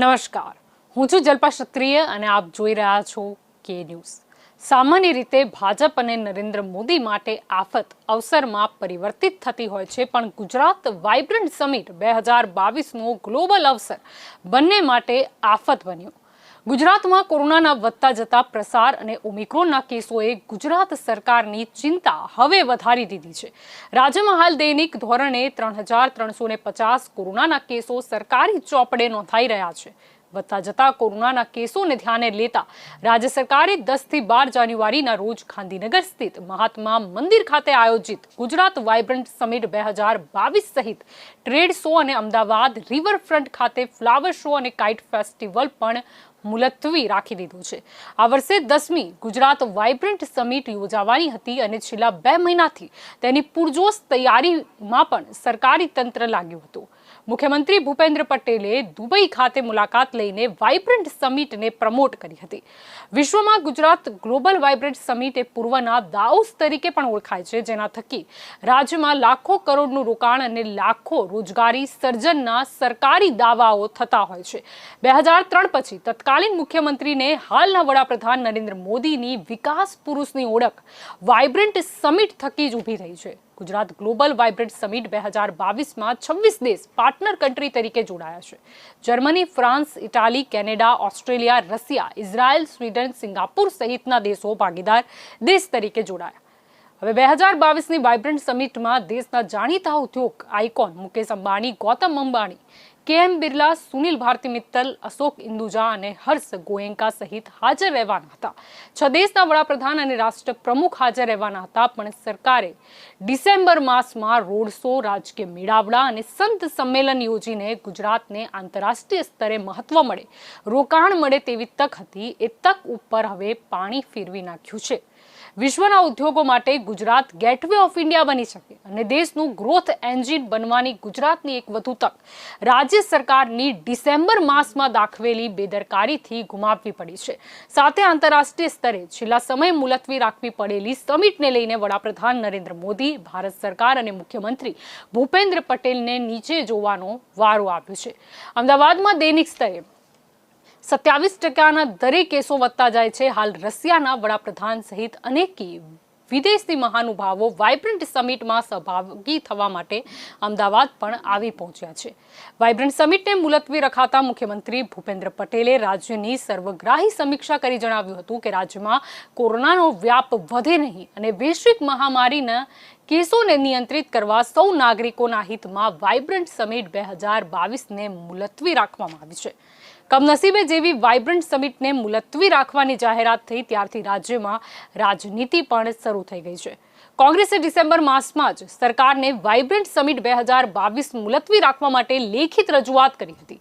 નમસ્કાર, હું છું જલ્પા ક્ષત્રિય અને આપ જોઈ રહ્યા છો કે ન્યૂઝ। સામાન્ય રીતે ભાજપ અને નરેન્દ્ર મોદી માટે આફત અવસરમાં પરિવર્તિત થતી હોય છે, પણ ગુજરાત વાઇબ્રન્ટ સમિટ 2022નો ગ્લોબલ અવસર બંને માટે આફત બન્યો। ગુજરાતમાં કોરોનાના વધતા જતા પ્રસાર અને ઓમિક્રોનના કેસોએ ગુજરાત સરકારની ચિંતા હવે વધારી દીધી છે। રાજ્યમાં હાલ દૈનિક ધોરણે 3,350 કોરોનાના કેસો સરકારી ચોપડે નોંધાઈ રહ્યા છે। વધતા જતા કોરોનાના કેસોને ધ્યાને લેતા રાજ્ય સરકારે 10 થી 12 જાન્યુઆરીના રોજ ગાંધીનગર સ્થિત મહાત્મા મંદિર ખાતે આયોજિત ગુજરાત વાઇબ્રન્ટ સમિટ 2022 સહિત ટ્રેડ શો અને અમદાવાદ રિવરફ્રન્ટ ખાતે ફ્લાવર શો અને કાઇટ ફેસ્ટિવલ પણ મુલતવી રાખી દીધું છે। આ વર્ષે 10મી ગુજરાત વાઇબ્રન્ટ સમિટ યોજાવાની હતી અને છેલ્લા 2 મહિનાથી તેની પૂરજોશ તૈયારીમાં પણ સરકારી તંત્ર લાગ્યું હતું। મુખ્યમંત્રી ભૂપેન્દ્ર પટેલે દુબઈ ખાતે મુલાકાત લઈને વાઇબ્રન્ટ સમિટને પ્રમોટ કરી હતી। વિશ્વમાં ગુજરાત ગ્લોબલ વાઇબ્રન્ટ સમિટ એ પૂર્વના દાઉસ તરીકે પણ ઓળખાય છે, જેના થકી રાજ્યમાં લાખો કરોડનું રોકાણ અને લાખો રોજગારી સર્જનના સરકારી દાવાઓ થતા હોય છે। 2003 પછી તત્કાલીન મુખ્યમંત્રીને હાલના વડાપ્રધાન નરેન્દ્ર મોદીની વિકાસ પુરુષની ઓળખ વાઇબ્રન્ટ સમિટ થકી જ ઊભી થઈ છે। ગુજરાત ગ્લોબલ વાઇબ્રન્ટ સમિટ 2022માં 26 દેશ પાર્ટનર કન્ટ્રી તરીકે જોડાયા છે। Germany, France, Italy, Canada, Australia, Russia, Israel, Sweden, Singapore સહિતના દેશો ભાગીદાર દેશ તરીકે જોડાયા। હવે 2022ની વાઇબ્રન્ટ સમિટમાં દેશના જાણીતા ઉદ્યોગ આઇકોન મુકેશ અંબાણી, ગૌતમ અંબાણી, કેએમ બિરલા, સુનિલ ભારતી મિત્તલ, અશોક ઇન્દુજા અને હર્ષ ગોયંકા સહિત હાજર રહેવાના હતા। 6 દેશના વડાપ્રધાન અને રાષ્ટ્ર પ્રમુખ હાજર રહેવાના હતા, પણ સરકારે ડિસેમ્બર માસમાં રોડ શો, રાજકીય મેળાવડા અને સંત સંમેલન યોજીને ગુજરાતને આંતરરાષ્ટ્રીય સ્તરે મહત્વ મળે, રોકાણ મળે તેવી તક હતી, એ તક ઉપર હવે પાણી ફેરવી નાખ્યું છે। વિશ્વના ઉદ્યોગો માટે ગુજરાત ગેટવે ઓફ ઇન્ડિયા બની શકે અને દેશનું ગ્રોથ એન્જિન બનવાની ગુજરાતની એક વધુ તક રાજ્ય સરકારની ડિસેમ્બર માસમાં દાખવેલી બેદરકારીથી ગુમાવવી પડી છે। સાથે આંતરરાષ્ટ્રીય સ્તરે છેલ્લા સમય મુલતવી રાખવી પડેલી સમિટને લઈને વડાપ્રધાન નરેન્દ્ર મોદી, ભારત સરકાર અને મુખ્યમંત્રી ભૂપેન્દ્ર પટેલને નીચે જોવાનો વારો આવ્યો છે। અમદાવાદમાં દૈનિક સ્તરે 27% દરે કેસો વધતા જાય છે। હાલ રશિયાના વડાપ્રધાન સહિત અનેકી વિદેશી મહાનુભાવો વાઇબ્રન્ટ સમિટમાં સહભાગી થવા માટે અમદાવાદ પણ આવી પહોંચ્યા છે। વાઇબ્રન્ટ સમિટને મુલતવી રખાતા મુખ્યમંત્રી ભૂપેન્દ્ર પટેલે રાજ્યની સર્વગ્રાહી સમીક્ષા કરી જણાવ્યું હતું કે રાજ્યમાં કોરોનાનો વ્યાપ વધે નહીં અને વૈશ્વિક મહામારીના કેસોને નિયંત્રિત કરવા સૌ નાગરિકોના હિતમાં વાઇબ્રન્ટ સમિટ 2022ને મુલતવી રાખવામાં આવી છે। કમનસીબે જેવી વાઇબ્રન્ટ સમિટને મુલતવી રાખવાની જાહેરાત થઈ ત્યારથી રાજ્યમાં રાજનીતિ પણ શરૂ થઈ ગઈ છે। કોંગ્રેસે ડિસેમ્બર માસમાં જ સરકારને વાઇબ્રન્ટ સમિટ 2022 મુલતવી રાખવા માટે લેખિત રજૂઆત કરી હતી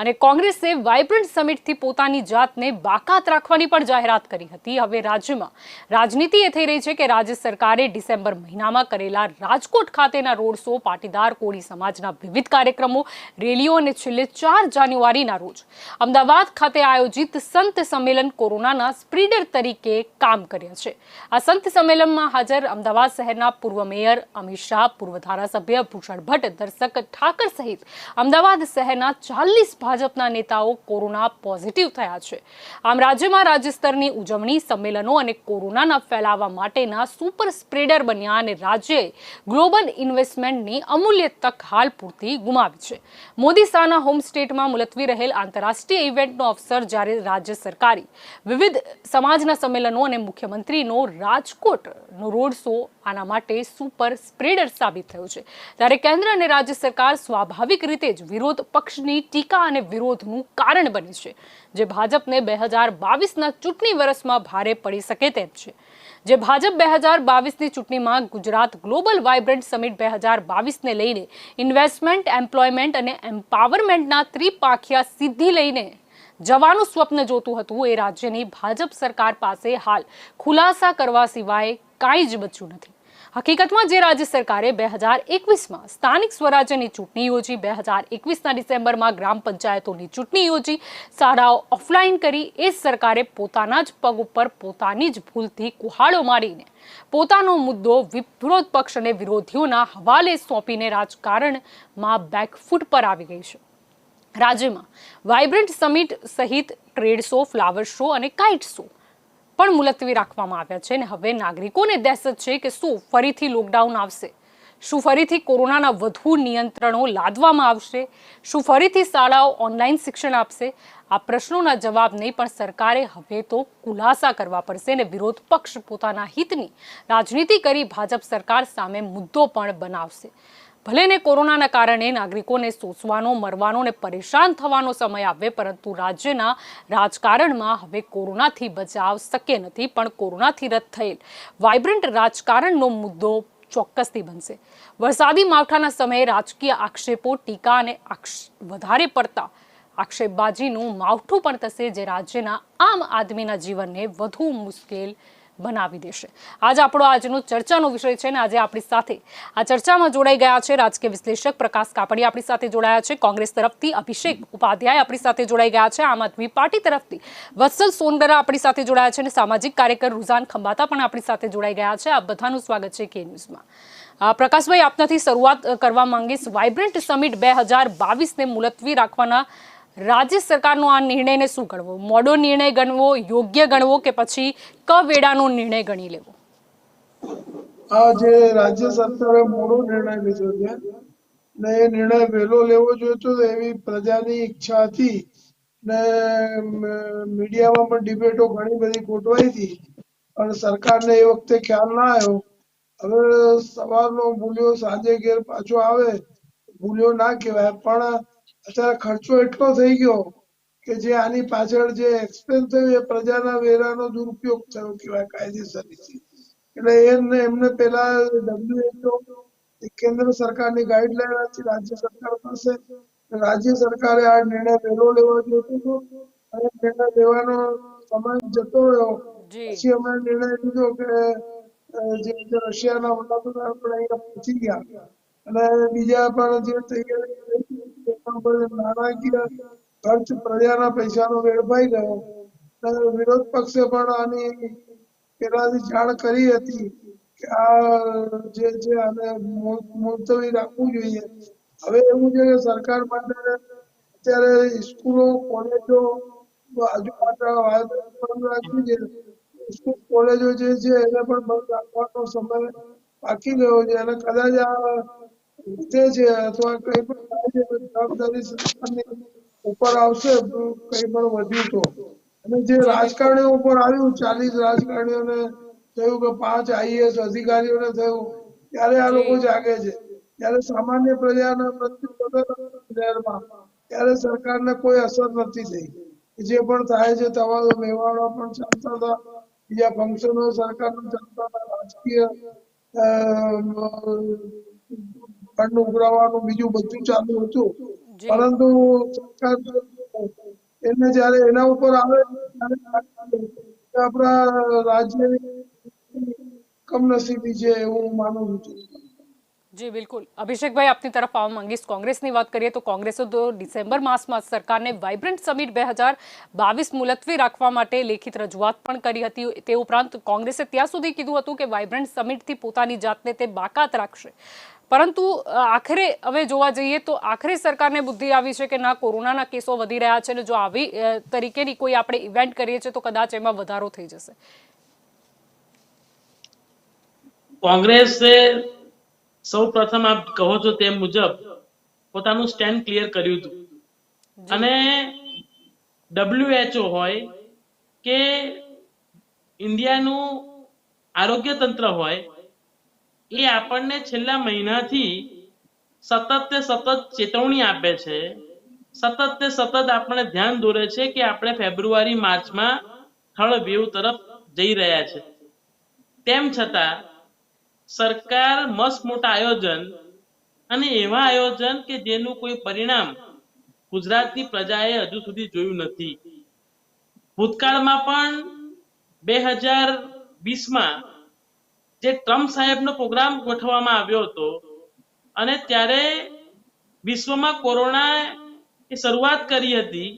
અને કોંગ્રેસે વાઇબ્રન્ટ સમિટથી પોતાની જાતને બાકાત રાખવાની પણ જાહેરાત કરી હતી। હવે રાજ્યમાં રાજનીતિ એ થઈ રહી છે કે રાજ્ય સરકારે ડિસેમ્બર મહિનામાં કરેલા રાજકોટ ખાતેના રોડ શો, પાટીદાર કોળી સમાજના વિવિધ કાર્યક્રમો, રેલીઓ અને છેલ્લે 4 જાન્યુઆરીના રોજ અમદાવાદ ખાતે આયોજિત સંત સંમેલન કોરોનાના સ્પ્રીડર તરીકે કામ કર્યા છે। આ સંત સંમેલનમાં હાજર અમદાવાદ શહેરના પૂર્વ મેયર અમિત શાહ, પૂર્વ ધારાસભ્ય ભૂષણ ભટ્ટ, દર્શક ઠાકર સહિત અમદાવાદ શહેરના 40 ભાજપના નેતાઓ કોરોના પોઝિટિવ થયા છે। આમ રાજ્યમાં રાજ્ય સ્તરની ઉજવણી, સંમેલનો અને કોરોનાના ફેલાવા માટેના સુપર સ્પ્રેડર બન્યા અને રાજ્યએ ગ્લોબલ ઇન્વેસ્ટમેન્ટની અમૂલ્ય તક હાલ પૂરતી ગુમાવી છે। મોદી શાહના હોમ સ્ટેટમાં મુલતવી રહેલ આંતરરાષ્ટ્રીય ઇવેન્ટનો અવસર જ્યારે રાજ્ય સરકારી વિવિધ સમાજના સંમેલનો અને મુખ્યમંત્રીનો રાજકોટનો રોડ શો આના માટે સુપર સ્પ્રેડર સાબિત થયો છે, ત્યારે કેન્દ્ર અને રાજ્ય સરકાર સ્વાભાવિક રીતે જ વિરોધ પક્ષની ટીકા અને વિરોધનું કારણ બને છે, જે ભાજપને 2022ના ચૂંટણી વર્ષમાં ભારે પડી શકે તેમ છે। જે ભાજપ 2022ની ચૂંટણીમાં ગુજરાત ગ્લોબલ વાઇબ્રન્ટ સમિટ 2022ને લઈને ઇન્વેસ્ટમેન્ટ, એમ્પ્લોયમેન્ટ અને એમ્પાવરમેન્ટના ત્રિપાંખિયા સિદ્ધિ લઈને જવાનું સ્વપ્ન જોતું હતું, એ રાજ્યની ભાજપ સરકાર પાસે હાલ ખુલાસા કરવા સિવાય કાંઈ જ બચ્યું નથી। હકીકતમાં જે રાજ્ય સરકારે 2021માં સ્થાનિક સ્વરાજ્યની ચૂંટણી યોજી, 2021ના ડિસેમ્બરમાં ગ્રામ પંચાયતોની ચૂંટણી યોજી, શાળાઓ ઓફલાઈન કરી, એ સરકારે પોતાના જ પગ ઉપર પોતાની જ ભૂલથી કુહાડો મારીને પોતાનો મુદ્દો વિરોધ પક્ષ અને વિરોધીઓના હવાલે સોંપીને રાજકારણમાં બેકફૂટ પર આવી ગઈ છે। રાજ્યમાં વાઇબ્રન્ટ સમિટ સહિત ટ્રેડ શો, ફ્લાવર શો અને કાઇટ શો પણ મુલતવી રાખવામાં આવ્યા છે અને હવે નાગરિકોને દહેશત છે કે શું ફરીથી લોકડાઉન આવશે, શું ફરીથી કોરોનાના વધુ નિયંત્રણો લાદવામાં આવશે, શું ફરીથી શાળાઓ ઓનલાઈન શિક્ષણ આપશે? આ પ્રશ્નોના જવાબ નહીં, પણ સરકારે હવે તો ખુલાસા કરવા પડશે અને વિરોધ પક્ષ પોતાના હિતની રાજનીતિ કરી ભાજપ સરકાર સામે મુદ્દો પણ બનાવશે. ભલે ને કોરોનાના કારણે નાગરિકોને સોચવાનો, મરવાનો ને પરેશાન થવાનો સમય આવે, પરંતુ રાજ્યના રાજકારણમાં હવે કોરોનાથી બચાવ શક્ય નથી, પણ કોરોનાથી રદ થયેલ વાઇબ્રન્ટ રાજકારણનો મુદ્દો ચોક્કસથી બનશે. વરસાદી માવઠાના સમયે રાજકીય આક્ષેપો, ટીકા અને વધારે પડતા આક્ષેપબાજીનું માવઠું પણ થશે, જે રાજ્યના આમ આદમીના જીવનને વધુ મુશ્કેલ બનાવી દેશે. આજનો ચર્ચાનો વિષય છે ને આજે આપણી સાથે આ ચર્ચામાં જોડાઈ ગયા છે રાજકીય વિશ્લેષક પ્રકાશ કાપડિયા આપણી સાથે જોડાયા છે, કોંગ્રેસ તરફથી અભિષેક ઉપાધ્યાય આપણી સાથે જોડાઈ ગયા છે, આમ આદમી પાર્ટી તરફથી વત્સલ સોનગરા આપણી સાથે જોડાયા છે અને સામાજિક કાર્યકર રુઝાન ખંભાતા પણ આપણી સાથે જોડાઈ ગયા છે. આ બધાનું સ્વાગત છે કે ન્યૂઝમાં. પ્રકાશભાઈ, આપનાથી શરૂઆત કરવા માંગીશ. વાઇબ્રન્ટ સમિટ 2022ને મુલતવી રાખવાના રાજ્ય સરકારનો આ નિર્ણયને શું ગણવો? મોડો નિર્ણય ગણવો, યોગ્ય ગણવો કે પછી કવેળાનો નિર્ણય ગણી લેવો? આ જે રાજ્ય સરકારે મોડો નિર્ણય લીધો છે ને એ નિર્ણય વહેલો લેવો જોઈતો એવી પ્રજાની ઈચ્છા હતી ને મીડિયામાં પણ ડિબેટો ઘણી બધી ગોઠવાઈ હતી, પણ સરકારને એ વખતે ખ્યાલ ના આવ્યો. હવે સવારનો ભૂલ્યો સાંજે ઘેર પાછો આવે, ભૂલ્યો ના કહેવાય, પણ અત્યારે ખર્ચો એટલો થઈ ગયો કે જે આની પાછળ જે એક્સપેન્સ થયો એ પ્રજાના વેરાનો દુરુપયોગ થયો કહેવાય કાયદેસર રીતે. એટલે એમને પેલા WHO કેન્દ્ર સરકારની ગાઈડલાઈન હતી રાજ્ય સરકાર પાસે, રાજ્ય સરકારે આ નિર્ણય વહેલો લેવો જોઈતો હતો અને નિર્ણય લેવાનો સમય જતો રહ્યો. પછી અમે નિર્ણય લીધો કે જે રશિયાના વડાપ્રધાન પણ અહીંયા પહોંચી ગયા અને બીજા પણ જે તૈયારી નાણાકીય ખર્ચ પ્રજાના પૈસાનો વેડફાઈ ગયો. વિરોધ પક્ષે પણ આની પેલાથી જાણ કરી હતી કે આ જે છે આને મુલતવી રાખવું જોઈએ. હવે એવું છે કે સરકાર માટે અત્યારે સ્કૂલો, કોલેજો રાખવી છે. સ્કૂલ કોલેજો જે છે એને પણ બંધ રાખવાનો સમય બાકી ગયો છે અને કદાચ આ વધે છે અથવા કઈ પણ થાય છે તો જવાબદારી સરકારની ઉપર આવશે. કઈ પણ વધ્યું તો અને જે રાજકારણીઓ ઉપર આવ્યું, 40 રાજકારણીઓને થયું કે 5 IAS અધિકારીઓને થયું, ત્યારે આ લોકો જાગે છે. ત્યારે સામાન્ય પ્રજાના પ્રત્યે ત્યારે સરકારને કોઈ અસર નથી થઈ. જે પણ થાય છે તમારો મેવાડો પણ ચાલતા હતા, બીજા ફંક્શનો સરકારના ચાલતા હતા, રાજકીય ફંડ ઉઘરાવવાનું બીજું બધું ચાલુ હતું, પરંતુ સરકાર એને જયારે એના ઉપર આવે આપણા રાજ્યની કમનસીબી છે એવું હું માનું છું. જી બિલકુલ. અભિષેકભાઈ, આપની તરફ આવવા માંગીશ. કોંગ્રેસની વાત કરીએ તો કોંગ્રેસે તો ડિસેમ્બર માસમાં સરકારને વાઇબ્રન્ટ સમિટ 2022 મુલતવી રાખવા માટે લેખિત રજૂઆત પણ કરી હતી. તે ઉપરાંત કોંગ્રેસે ત્યાં સુધી કીધું હતું કે વાઇબ્રન્ટ સમિટથી પોતાની જાતને તે બાકાત રાખશે, પરંતુ આખરે હવે જોવા જઈએ તો આખરે સરકારને બુદ્ધિ આવી છે કે ના, કોરોનાના કેસો વધી રહ્યા છે અને જો આવી તરીકેની કોઈ આપણે ઇવેન્ટ કરીએ છીએ તો કદાચ એમાં વધારો થઈ જશે. કોંગ્રેસે સૌ પ્રથમ આપ કહો છો તે મુજબ પોતાનું સ્ટેન્ડ ક્લિયર કર્યું હતું અને WHO હોય કે ઇન્ડિયાનું આરોગ્ય તંત્ર હોય એ આપણને છેલ્લા મહિનાથી સતત ચેતવણી આપે છે, સતત આપણે ધ્યાન દોરે છે કે આપણે ફેબ્રુઆરી માર્ચમાં થર્ડ વેવ તરફ જઈ રહ્યા છે. તેમ છતાં સરકાર મસ્ત મોટા આયોજન અને એવા આયોજન કે જેનું કોઈ પરિણામ ગુજરાતની પ્રજાએ હજુ સુધી જોયું નથી. ભૂતકાળમાં પણ 2020માં જે ટ્રમ્પ સાહેબનો પ્રોગ્રામ ગોઠવવામાં આવ્યો હતો અને ત્યારે વિશ્વમાં કોરોના એ શરૂઆત કરી હતી,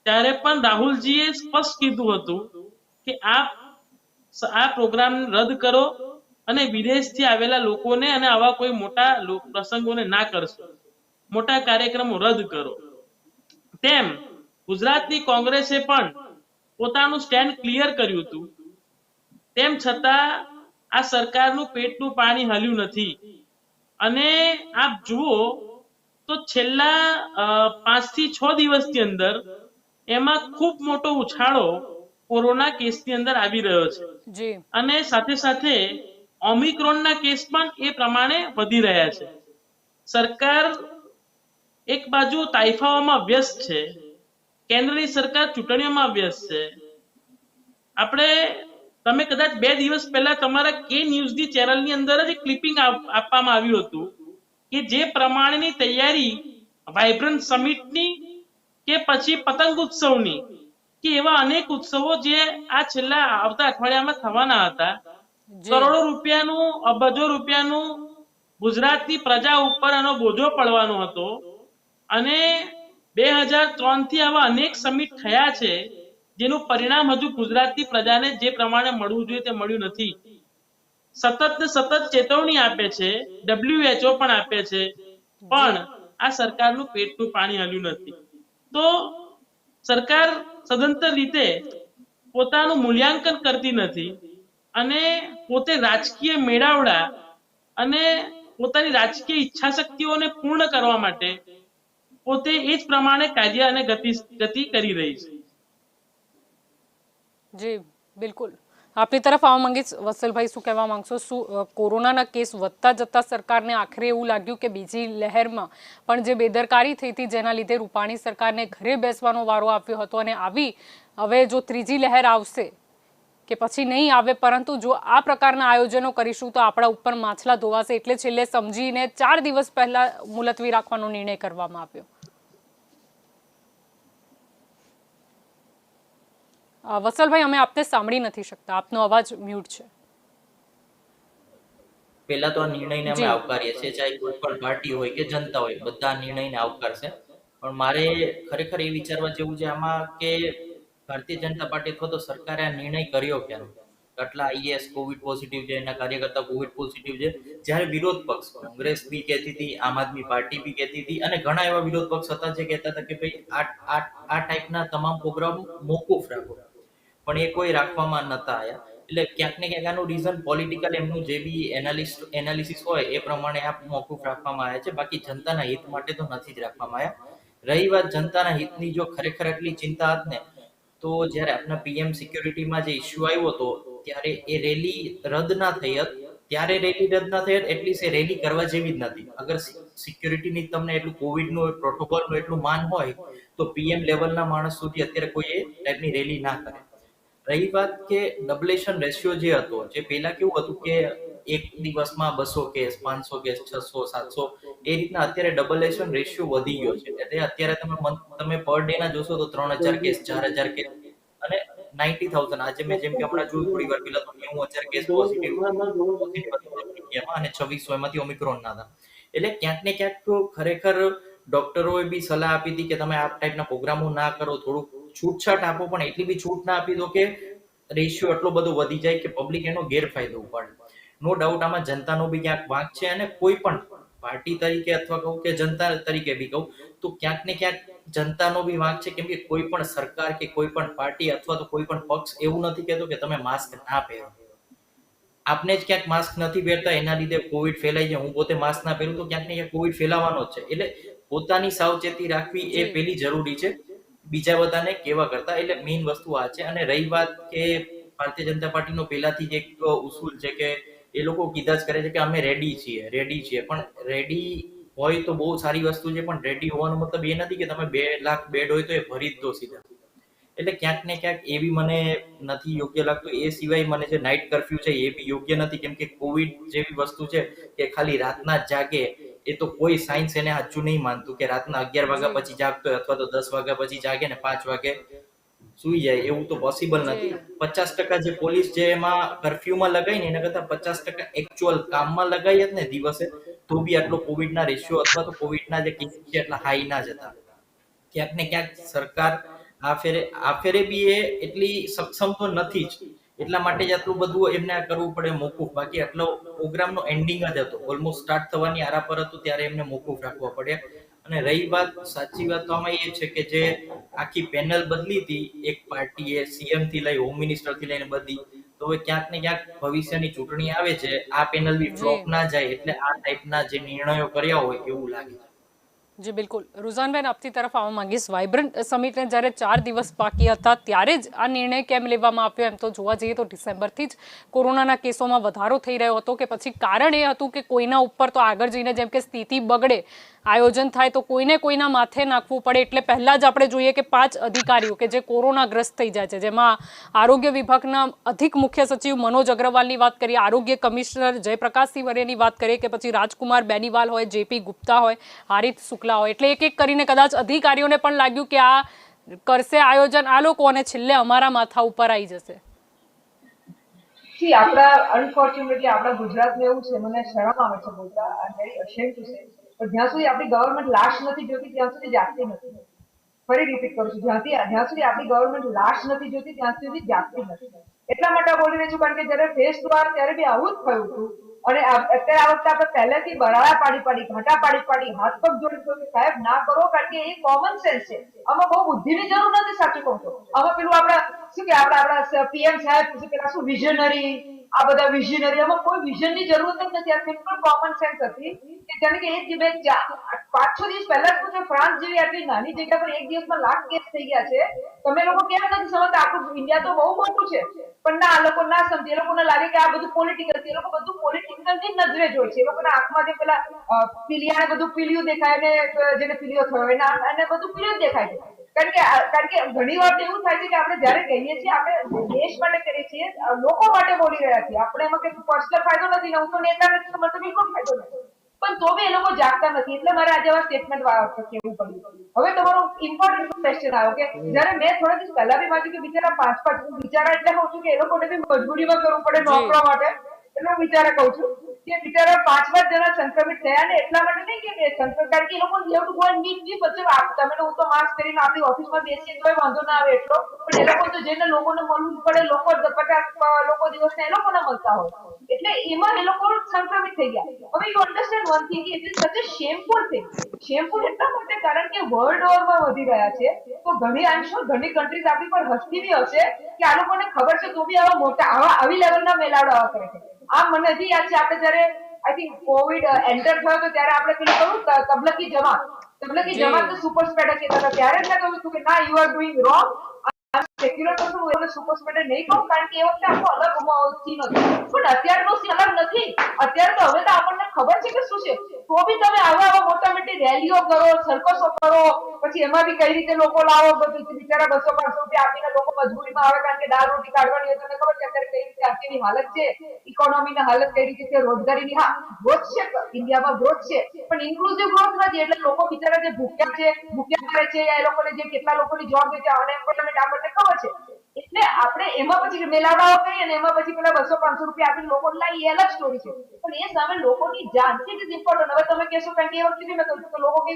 ત્યારે પણ રાહુલજીએ સ્પષ્ટ કીધું હતું કે આ પ્રોગ્રામ રદ કરો અને વિદેશથી આવેલા લોકોને અને આવા કોઈ મોટા પ્રસંગોને ના કરશો, મોટા કાર્યક્રમો રદ કરો. તેમ ગુજરાતની કોંગ્રેસે પણ પોતાનું સ્ટેન્ડ ક્લિયર કર્યું હતું. તેમ છતાં આ સરકારનું પેટનું પાણી હલ્યું નથી. અને આપ જુઓ તો છેલ્લા 5 થી 6 દિવસની અંદર એમાં ખૂબ મોટો ઉછાળો કોરોના કેસની અંદર આવી રહ્યો છે. જી અને સાથે સાથે ઓમિક્રોનના કેસ પણ એ પ્રમાણે વધી રહ્યા છે. સરકાર એક બાજુ તાઇફાઓમાં વ્યસ્ત છે, કેન્દ્રની સરકાર ચૂંટણીઓમાં વ્યસ્ત છે. આપણે તમે કદાચ 2 દિવસ પહેલા તમારા કે ન્યૂઝની ચેનલની અંદર જ ક્લિપિંગ આપવામાં આવ્યું હતું કે જે પ્રમાણેની તૈયારી વાઇબ્રન્ટ સમિટની કે પછી પતંગ ઉત્સવની કે એવા અનેક ઉત્સવો જે આ છેલ્લા આવતા અઠવાડિયામાં થવાના હતા, કરોડો રૂપિયાનું અબજો રૂપિયાનું ગુજરાતની પ્રજા ઉપર એનો બોજો પડવાનો હતો. અને 2003 થી આવા અનેક સમિટ થયા છે જેનું પરિણામ હજુ ગુજરાતની પ્રજાને જે પ્રમાણે મળવું જોઈએ તે મળ્યું નથી. સતત ને સતત ચેતવણી આપે છે, WHO પણ આપે છે, પણ આ સરકારનું પેટનું પાણી હલ્યું નથી. તો સરકાર સદંતર રીતે પોતાનું મૂલ્યાંકન કરતી નથી અને પોતે રાજકીય મેળાવડા અને પોતાની રાજકીય ઈચ્છા શક્તિઓને પૂર્ણ કરવા માટે પોતે એ જ પ્રમાણે કાર્ય અને ગતિ કરી રહી છે. જી બિલકુલ. આપની તરફ આવવા માંગીશ વત્સલભાઈ, શું કહેવા માંગશો? શું કોરોનાના કેસ વધતા જતા સરકારને આખરે એવું લાગ્યું કે બીજી લહેરમાં પણ જે બેદરકારી થઈ હતી જેના લીધે રૂપાણી સરકારને ઘરે બેસવાનો વારો આપ્યો હતો અને આવી હવે જો ત્રીજી લહેર આવશે કે પછી નહીં આવે, પરંતુ જો આ પ્રકારના આયોજનો કરીશું તો આપણા ઉપર માછલા ધોવાશે, એટલે છેલ્લે સમજીને 4 દિવસ પહેલા મુલતવી રાખવાનો નિર્ણય કરવામાં આવ્યો. વત્સલભાઈ, અમે આપને સાંભળી નથી શકતા, આપનો અવાજ મ્યુટ છે. પહેલા તો આ નિર્ણયને અમે આવકારીએ છીએ, ચાહે કોઈ પણ પાર્ટી હોય કે જનતા હોય, બધા નિર્ણયને આવકારશે. પણ મારે ખરેખર એ વિચારવા જેવું છે આમાં કે ભારતીય જનતા પાર્ટી અથવા તો સરકારે આ નિર્ણય કર્યો કેમ? આટલા આઈએસ કોવિડ પોઝિટિવ છે, એના કાર્યકર્તા કોવિડ પોઝિટિવ છે, જ્યારે વિરોધ પક્ષ કોંગ્રેસ બી કહેતી હતી, આમ આદમી પાર્ટી બી કહેતી હતી અને ઘણા એવા વિરોધ પક્ષ હતા જે કહેતા હતા કે ભાઈ આ ટાઈપના તમામ પ્રોગ્રામ મોકૂફ રાખો, પણ એ કોઈ રાખવામાં નતા આવ્યા. એટલે ક્યાંક ને ક્યાંક આનું રીઝન પોલિટિકલ એમનું જે બી એનાલિસિસ હોય એ પ્રમાણે આ મોકૂફ રાખવામાં આવ્યા છે. બાકી જનતાના હિત માટે તો નથી જ રાખવામાં આવ્યા. રહી વાત જનતાના હિતની, જો ખરેખર એટલી ચિંતા હતી ને તો જ્યારે આપણા પીએમ સિક્યોરિટીમાં જે ઇસ્યુ આવ્યો હતો ત્યારે એ રેલી રદ ના થઈ હતી, એટલીસ્ટ એ રેલી કરવા જેવી જ નથી. અગર સિક્યોરિટીની તમને એટલું કોવિડનું પ્રોટોકોલનું એટલું માન હોય તો પીએમ લેવલના માણસ સુધી અત્યારે કોઈ એ ટાઈપની રેલી ના કરે. રહી વાત કે ડબલેશન રેશિયો જે હતો, જે પહેલા કેવું હતું કે એક દિવસમાં 200 કેસ, 500 કેસ, 600, 700 એ રીતના અત્યારે ડબલેશન રેશિયો વધી ગયો છે. એટલે અત્યારે તમે પર ડે ના જોશો તો 3000 કેસ, 4000 કેસ અને 90,000. આજે મેં જેમ કે હમણાં જોયું થોડી વાર પહેલા તો 90,000 કેસ પોઝિટિવ ઇન્ડિયામાં અને 2600 એમાંથી ઓમિક્રોન ના હતા. એટલે ક્યાંક ને ક્યાંક ખરેખર ડોક્ટરોએ બી સલાહ આપી હતી કે તમે આ ટાઈપના પ્રોગ્રામો ના કરો, થોડુંક છૂટછાટ આપો, પણ એટલી બી છૂટ ના આપી દો કે રેશિયો એટલો બધો વધી જાય કે પબ્લિક એનો ગેરફાયદો ઉપાડે. નો ડાઉટ આમાં જનતાનો બી ક્યાંક વાંક છે અને કોઈ પણ પાર્ટી તરીકે અથવા કહું કે જનતા તરીકે બી કહું તો ક્યાંક ને ક્યાંક જનતાનો બી વાંક છે. કેમ કે કોઈ પણ સરકાર કે કોઈ પણ પાર્ટી અથવા તો કોઈ પણ પક્ષ એવું નથી કહેતો કે તમે માસ્ક ના પહેરો. આપને જ ક્યાંક માસ્ક નથી પહેરતા એના લીધે કોવિડ ફેલાઈ જાય, હું પોતે માસ્ક ના પહેરું તો ક્યાંક ને ક્યાંક કોવિડ ફેલાવાનો જ છે. એટલે પોતાની સાવચેતી રાખવી એ પેલી જરૂરી છે બીજા બધાને કેવા કરતા. એટલે મેઇન વસ્તુ આ છે. અને રહી વાત કે ભારતીય જનતા પાર્ટીનો પહેલાથી જ એક ઉસૂલ છે કે એ લોકો કીધા જ કરે છે કે અમે રેડી છીએ, પણ રેડી હોય તો બહુ સારી વસ્તુ છે, પણ રેડી હોવાનો મતલબ એ નથી કે તમે 2 લાખ બેડ હોય તો એ ભરી જ દો સીધા. એટલે ક્યાંક ને ક્યાંક એ બી મને નથી યોગ્ય લાગતું. એ સિવાય મને જે નાઇટ કર્ફ્યુ છે એ બી યોગ્ય નથી, કેમ કે કોવિડ જેવી વસ્તુ છે કે ખાલી રાતના જ જાગે એ તો કોઈ સાયન્સ એને સાચું નહીં માનતું કે રાતના 11 વાગ્યા પછી જાગતો હોય અથવા તો 10 વાગ્યા પછી જાગે ને 5 વાગે સુઈ જાય, એવું તો પોસિબલ નથી. 50% જે પોલીસ જે એમાં કર્ફ્યુમાં લગાવી ને એના કરતા 50% એકચ્યુઅલ કામમાં લગાવી ને દિવસે તો બી આટલો કોવિડના રેશિયો અથવા તો કોવિડના જે કેસ છે એટલા હાઈ ના જતા. ક્યાંક ને ક્યાંક સરકાર આ ફેરે બી એ એટલી સક્ષમ તો નથી જ, એટલા માટે જ આટલું બધું એમને કરવું પડે મોકૂફ. બાકી આટલો પ્રોગ્રામનો એન્ડિંગ જ હતો, ઓલમોસ્ટ સ્ટાર્ટ થવાની આરા પર હતું ત્યારે એમને મોકૂફ રાખવા પડ્યા. અને રહી વાત, સાચી વાત તો આમાં એ છે કે જે આખી પેનલ બદલી હતી, એક પાર્ટીએ સીએમ થી લઈ હોમ મિનિસ્ટર થી લઈને બધી, તો હવે ક્યાંક ને ક્યાંક ભવિષ્યની ચૂંટણી આવે છે, આ પેનલ બી જી ફ્લોપ ના જાય, એટલે આ ટાઈપના જે નિર્ણયો કર્યા હોય એવું લાગે છે. જી બિલકુલ. રુઝાનબેન, આપની તરફ આવવા માંગીશ. વાઇબ્રન્ટ સમિટને જ્યારે 4 દિવસ બાકી હતા ત્યારે જ આ નિર્ણય કેમ લેવામાં આવ્યો? એમ તો જોવા જઈએ તો ડિસેમ્બરથી જ કોરોનાના કેસોમાં વધારો થઈ રહ્યો હતો, કે પછી કારણ એ હતું કે કોઈના ઉપર તો આગળ જઈને જેમ કે સ્થિતિ બગડે, આયોજન થાય તો કોઈને કોઈના માથે નાખવું પડે, એટલે પહેલાં જ આપણે જોઈએ કે 5 અધિકારીઓ કે જે કોરોનાગ્રસ્ત થઈ જાય છે, જેમાં આરોગ્ય વિભાગના અધિક મુખ્ય સચિવ મનોજ અગ્રવાલની વાત કરીએ, આરોગ્ય કમિશનર જયપ્રકાશસિંહ વરેની વાત કરીએ, કે પછી રાજકુમાર બેનીવાલ હોય, જેપી ગુપ્તા હોય, હારિત શુક્લા હોય, એટલે એક એક કરીને કદાચ અધિકારીઓને પણ લાગ્યું કે આ કરશે આયોજન આ લોકો અને છેલ્લે અમારા માથા ઉપર આવી જશે. આપણા અનફોર્ચ્યુનેટલી આપણા ગુજરાતમાં એવું છે, મને શરમ આવે છે બોલતા, આઈ એમ વેરી અશેમ્ડ ટુ સે, પણ જ્યાં સુધી આપણી ગવર્મેન્ટ લાશ નથી જોતી ત્યાં સુધી જાગતી નથી. ફરી રિપીટ કરું છું, જ્યાં સુધી આપણી ગવર્મેન્ટ લાશ નથી જોતી ત્યાં સુધી જાગતી નથી. એટલા માટે બોલી રહી છું કારણ કે જયારે ફેસ 2 આવે ત્યારે બી આવું જ થયું હતું. અને અત્યારે આ વખતે આપણે પહેલેથી બરાડા પાડી ઘાટા પાડી હાથ પગ જોડી સાહેબ ના કરો, કારણ કે એ કોમન સેન્સ છે. આમાં બહુ બુદ્ધિની જરૂર નથી, સાચું કહું તો. આમાં પેલું આપણા શું કે આપણા પીએમ સાહેબ પછી પેલા શું વિઝનરી, આ બધા વિઝનરી, આમાં કોઈ વિઝનની જરૂરત જ નથી. આ સિમ્પલ કોમન સેન્સ હતી કે જાણે કે એક મેં 5-6 દિવસ પહેલા જ પૂછ્યું, ફ્રાન્સ જેવી આટલી નાની જગ્યા પર એક દિવસમાં લાખ કેસ થઈ ગયા છે, તમે લોકો કેમ નથી સમજતા? આપણું ઇન્ડિયા તો બહુ મોટું છે, પણ ના, આ લોકો ના સમજે. એ લોકોને લાગે કે આ બધું પોલિટિકલ છે. એ લોકો બધું પોલિટિકલની નજરે જોઈ છે. એ લોકોના આંખમાં જે પેલા પીલિયાને બધું પીલિયું દેખાય ને, જેને પીલિયો થયો એને બધું પીલિયું દેખાય છે. કારણ કે ઘણી વાર એવું થાય છે કે આપણે જયારે કહીએ છીએ આપણે દેશ માટે કરીએ છીએ, લોકો માટે બોલી રહ્યા છીએ, આપણે એમાં કઈ પર્સનલ ફાયદો નથી ને, હું તો નેતા નથી તો મને તો બિલકુલ ફાયદો નથી, પણ તો બી એ લોકો જાગતા નથી. એટલે મારે આજે આ સ્ટેટમેન્ટ કહેવું પડ્યું. હવે તમારો ઇમ્પોર્ટન્ટ ક્વેશ્ચન આવ્યો કે જયારે મેં થોડા દિવસ પહેલા બી વાંચ્યું કે બિચારા 5-5 બિચારા, એટલે કહું છું કે એ લોકોને બી મજબૂરીમાં કરવું પડે નોકરો માટે, એટલે હું બિચારા કહું છું કે બિચારા 5-5 જણા સંક્રમિત થયા ને, એટલા માટે નહીં કે કારણ કે એ લોકો જેવું ગો મીટ બી પછી તમે હું તો માસ્ક કરીને આપણી ઓફિસમાં બેસીએ તોય વાંધો ના આવે એટલો, પણ એ લોકો તો જેને લોકોને મળવું પડે, લોકો 50 લોકો દિવસના એ લોકોને મળતા હોય, એટલે એમાં એ લોકો સંક્રમિત થઈ ગયા. હવે you understand one thing, it is such a શેમફુલ thing. શેમફુલ એટલા માટે કારણ કે વર્લ્ડ ઓવરમાં વધી રહ્યા છે, તો ઘણી આઈ એમ શ્યોર ઘણી કન્ટ્રીઝ આપણી પર હસતી બી હશે કે આ લોકોને ખબર છે તો બી આવા મોટા આવી લેવલના મેલાવડા કરે છે. આ મને હજી યાદ છે, આપણે જયારે આઈ થિંક કોવિડ એન્ટર થયો તો ત્યારે આપણે પેલું કહ્યું તબલકી જમાત સુપર સ્પ્રેડર કહેતા હતા. ત્યારે જ મેં કહ્યું હતું કે ના, you are doing wrong. Secular person હું એને સુપર સ્પ્રેડર નહીં કહું, કારણ કે એ વખતે આખો અલગ સીન હતો, પણ અત્યારનો સીન અલગ નથી. અત્યારે તો હવે તો આપણને ખબર છે કે શું છે, તો બી તમે આવા મોટા મોટી રેલીઓ કરો, સર્કસો કરો, પછી એમાં બી કઈ રીતે લોકો લાવો, બિચારા 200-500 રૂપિયા આપીને લોકો મજબૂરીમાં આવે કારણ કે દાળ રોટી કાઢવાની હોય. તમને ખબર છે અત્યારે કઈ રીતે આખી હાલત છે, ઇકોનોમીની હાલત કઈ રીતે છે, રોજગારીની. હા, ગ્રોથ છે, ઇન્ડિયામાં ગ્રોથ છે, પણ ઇન્ક્લુઝિવ ગ્રોથ નથી. એટલે લોકો બિચારા જે ભૂખ્યા કરે છે, એ લોકોને જે કેટલા લોકોની જોબ છે, અનએમ્પ્લોયમેન્ટ આપણને ખબર છે. એટલે આપણે એમાં પછી મેલાવડાઓ કરીએ અને એમાં પછી પેલા 200-500 રૂપિયા આપીને લોકો લાવી, એ અલગ સ્ટોરી છે, પણ એ સામે લોકોની જાન છે ઇઝ ઇમ્પોર્ટન્ટ. હવે તમે કહેશો કારણ કે એ વખતે મેં કહ્યું કે લોકો કહે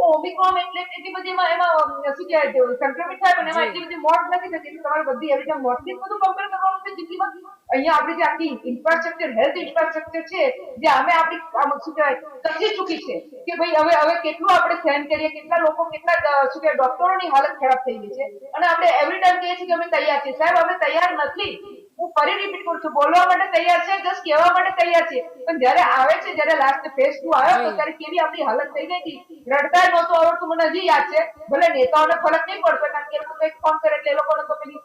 ઓમિક્રોન એટલે એટલી બધી એમાં શું કહેવાય સંક્રમિત થાય, પણ એમાં એટલી બધી મોત નથી થતી, એટલે તમારે બધી એવી રીતે મોતથી બધું કમ્પેર કરવાનું છે જિંદગીમાં. અહીંયા આપણી જે આખી ઇન્ફ્રાસ્ટ્રક્ચર, હેલ્થ ઇન્ફ્રાસ્ટ્રક્ચર છે, જે અમે આપણી શું કહેવાય તસી ચૂકી છે કે ભાઈ હવે કેટલું આપણે સહન કરીએ, કેટલા લોકો કેટલા શું કહેવાય ડોક્ટરોની હાલત ખરાબ થઈ ગઈ છે, અને આપણે એવરી ટાઈમ કહીએ છીએ કે અમે તૈયાર છીએ. સાહેબ, અમે તૈયાર નથી. હું ફરી રિપીટ કરું છું, બોલવા માટે તૈયાર છે, જસ્ટ કહેવા માટે તૈયાર છે, પણ જયારે આવે છે, જયારે લાસ્ટ ફેઝ 2 આવ્યો તો ત્યારે કેવી આપણી હાલત થઈ ગઈ હતી. રડતા નહોતું આવડતું, મને હજી યાદ છે. ભલે નેતાઓને ફરક નહીં પડતો કારણ કે એ લોકો કંઈક ફોન કરે એટલે એ લોકોને તો પેલી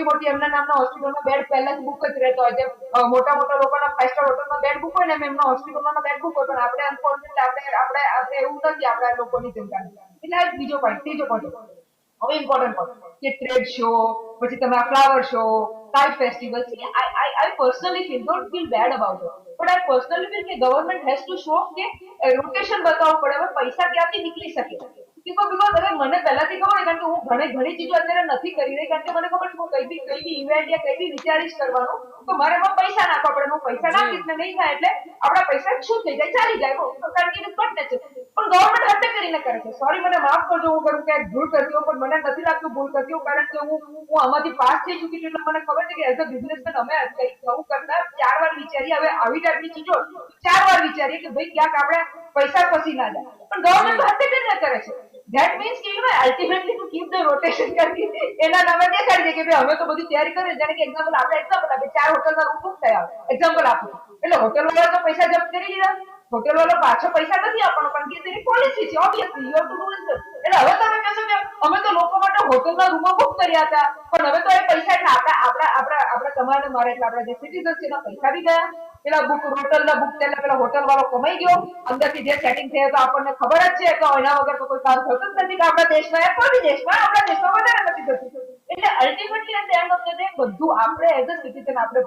મોટી એમના નામના હોસ્પિટલમાં બેડ પહેલાથી બુક જ રહેતો હોય છે. મોટા લોકોના 5 સ્ટાર હોટલમાં બેડ બુક હોય ને એમના હોસ્પિટલમાં બેડ બુક હોય, પણ આપણે અનફોર્ચ્યુનેટલી આપણે એવું નથી આપણા લોકોની જનતાની. એટલે આ બીજો પોઈન્ટ, ત્રીજો પોઈન્ટ હવે ઇમ્પોર્ટન્ટ પોઈન્ટ કે ટ્રેડ શો, પછી તમે આ flower show, kite festival. I personally don't feel bad about it, but I personally feel કે ગવર્મેન્ટ હેઝ ટુ શો કે રોટેશન બતાવવું પડે. હવે પૈસા ક્યાંથી નીકળી શકે બીકોઝ હવે મને પહેલાથી ખબર હોય, કારણ કે હું ઘણી ચીજો અત્યારે નથી કરી રહી, કારણ કે મને ખબર છે હું કઈ બી ઇવેન્ટ યા કઈ બી વિચારીશ કરવાનું તો મારે એમાં પૈસા નાખવા પડે. હું પૈસા જી નાખીશ ને નહીં થાય એટલે આપણા પૈસા શું થઈ જાય, ચાલી જાય, કારણ કે કટને છે. પણ ગવર્મેન્ટ હત્યા કરીને કરે છે. સોરી, મને માફ કરજો, હું કરું ક્યાંક ભૂલ કરતી હોઉં, પણ મને નથી લાગતું ભૂલ કરતી હોઉં, કારણ કે હું આમાંથી પાસ થઈ ચૂકી છું. એટલે મને ખબર છે કે એઝ અ બિઝનેસમેન અમે કંઈક નવું કરતા 4 વાર વિચારીએ. હવે આવી ટાઈપની ચીજો 4 વાર વિચારીએ કે ભાઈ ક્યાંક આપણે પૈસા ફસી ના જાય. પણ ગવર્મેન્ટ જી હત્યા કરીને કરે છે. ધેટ મીન્સ કે ultimately to keep the rotation કરતી એના નામે દેખાડી દે કે ભાઈ અમે તો બધી તૈયારી કરી. જેને કે એક્ઝામ્પલ આપણે એક્ઝામ્પલ આપીએ, 4 હોટલના રૂમ બુક થયા, એક્ઝામ્પલ આપું, એટલે હોટલ વાળા તો પૈસા જપ્ત કરી લીધા. હોટલ વાળો પાછો પૈસા નથી આપવાનો, કારણ કે તેની પોલિસી છે. Obviously you have to do it. એટલે હવે તમે કહેશો કે અમે તો લોકો માટે હોટલના રૂમો બુક કર્યા હતા, પણ હવે તો એ પૈસા એટલે આપણા તમારે મારે એટલે આપણા જે સિટીઝન છે એના પૈસા બી ગયા. પેલા બુક હોટલના બુક થયેલા, પેલા હોટલ વાળો કમાઈ ગયો, અંદરથી જે સેટિંગ થયા તો આપણને ખબર જ છે કે એના વગર તો કોઈ કામ થતું જ નથી. કે આપણા દેશમાં યા કોઈ બી દેશમાં, આપણા દેશમાં વધારે નથી થતું. એટલે ultimately at the end of the day બધું આપણે એઝ અ સિટીઝન આપણે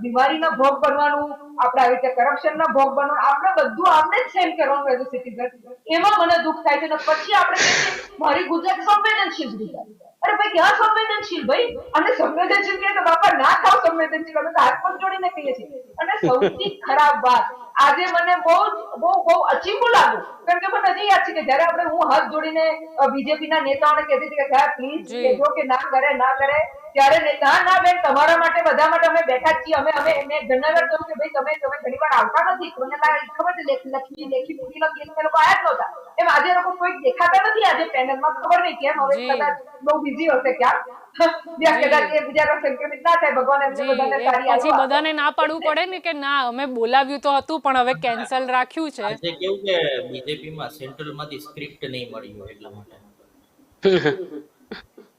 બીમારીના ભોગ બનવાનું, આપણે આવી રીતે કરપ્શનના ભોગ બનવાનું, આપણે બધું આપણે જ સેમ કરવાનું એઝ અ સિટીઝન. એમાં મને દુઃખ થાય છે. અને પછી આપણે કહીએ મારી ગુજરાત સંવેદનશીલ ગુજરાત. અરે ભાઈ ક્યાં સંવેદનશીલ ભાઈ? અને સંવેદનશીલ કહે તો બાપા ના થાવ સંવેદનશીલ, અમે તો હાથ પગ જોડીને કહીએ છીએ. અને સૌથી ખરાબ વાત આજે મને બહુ અચીવું લાગ્યું, કારણ કે મને હજી યાદ છે કે જયારે હું હાથ જોડીને બીજેપીના નેતાઓને કહેતી હતી કે પ્લીઝ જી કહેજો કે ના કરે, ત્યારે ના બેન, તમારા માટે બધા માટે અમે બેઠા જ છીએ. અમે મેં ઘણા વાર કહ્યું કે ભાઈ તમે ઘણી વાર આવતા નથી. મને ખબર છે લેખી મૂકી લખી એ લોકો આયા જ નહોતા. એમ આજે લોકો કોઈ દેખાતા નથી આજે પેનલમાં, ખબર નહીં કેમ. હવે જી કદાચ બહુ બિઝી હશે ક્યાં, જ્યાં જી કદાચ એ બીજા સંક્રમિત ના થાય, ભગવાન એમને જી બધાને એ સારી પછી આયુ આપે. બધાને ના પાડવું પડે ને કે ના અમે બોલાવ્યું તો હતું પણ હવે કેન્સલ રાખ્યું છે. આજે કેવું કે બીજેપી માં સેન્ટ્રલ માંથી સ્ક્રિપ્ટ નહીં મળી હોય એટલા માટે.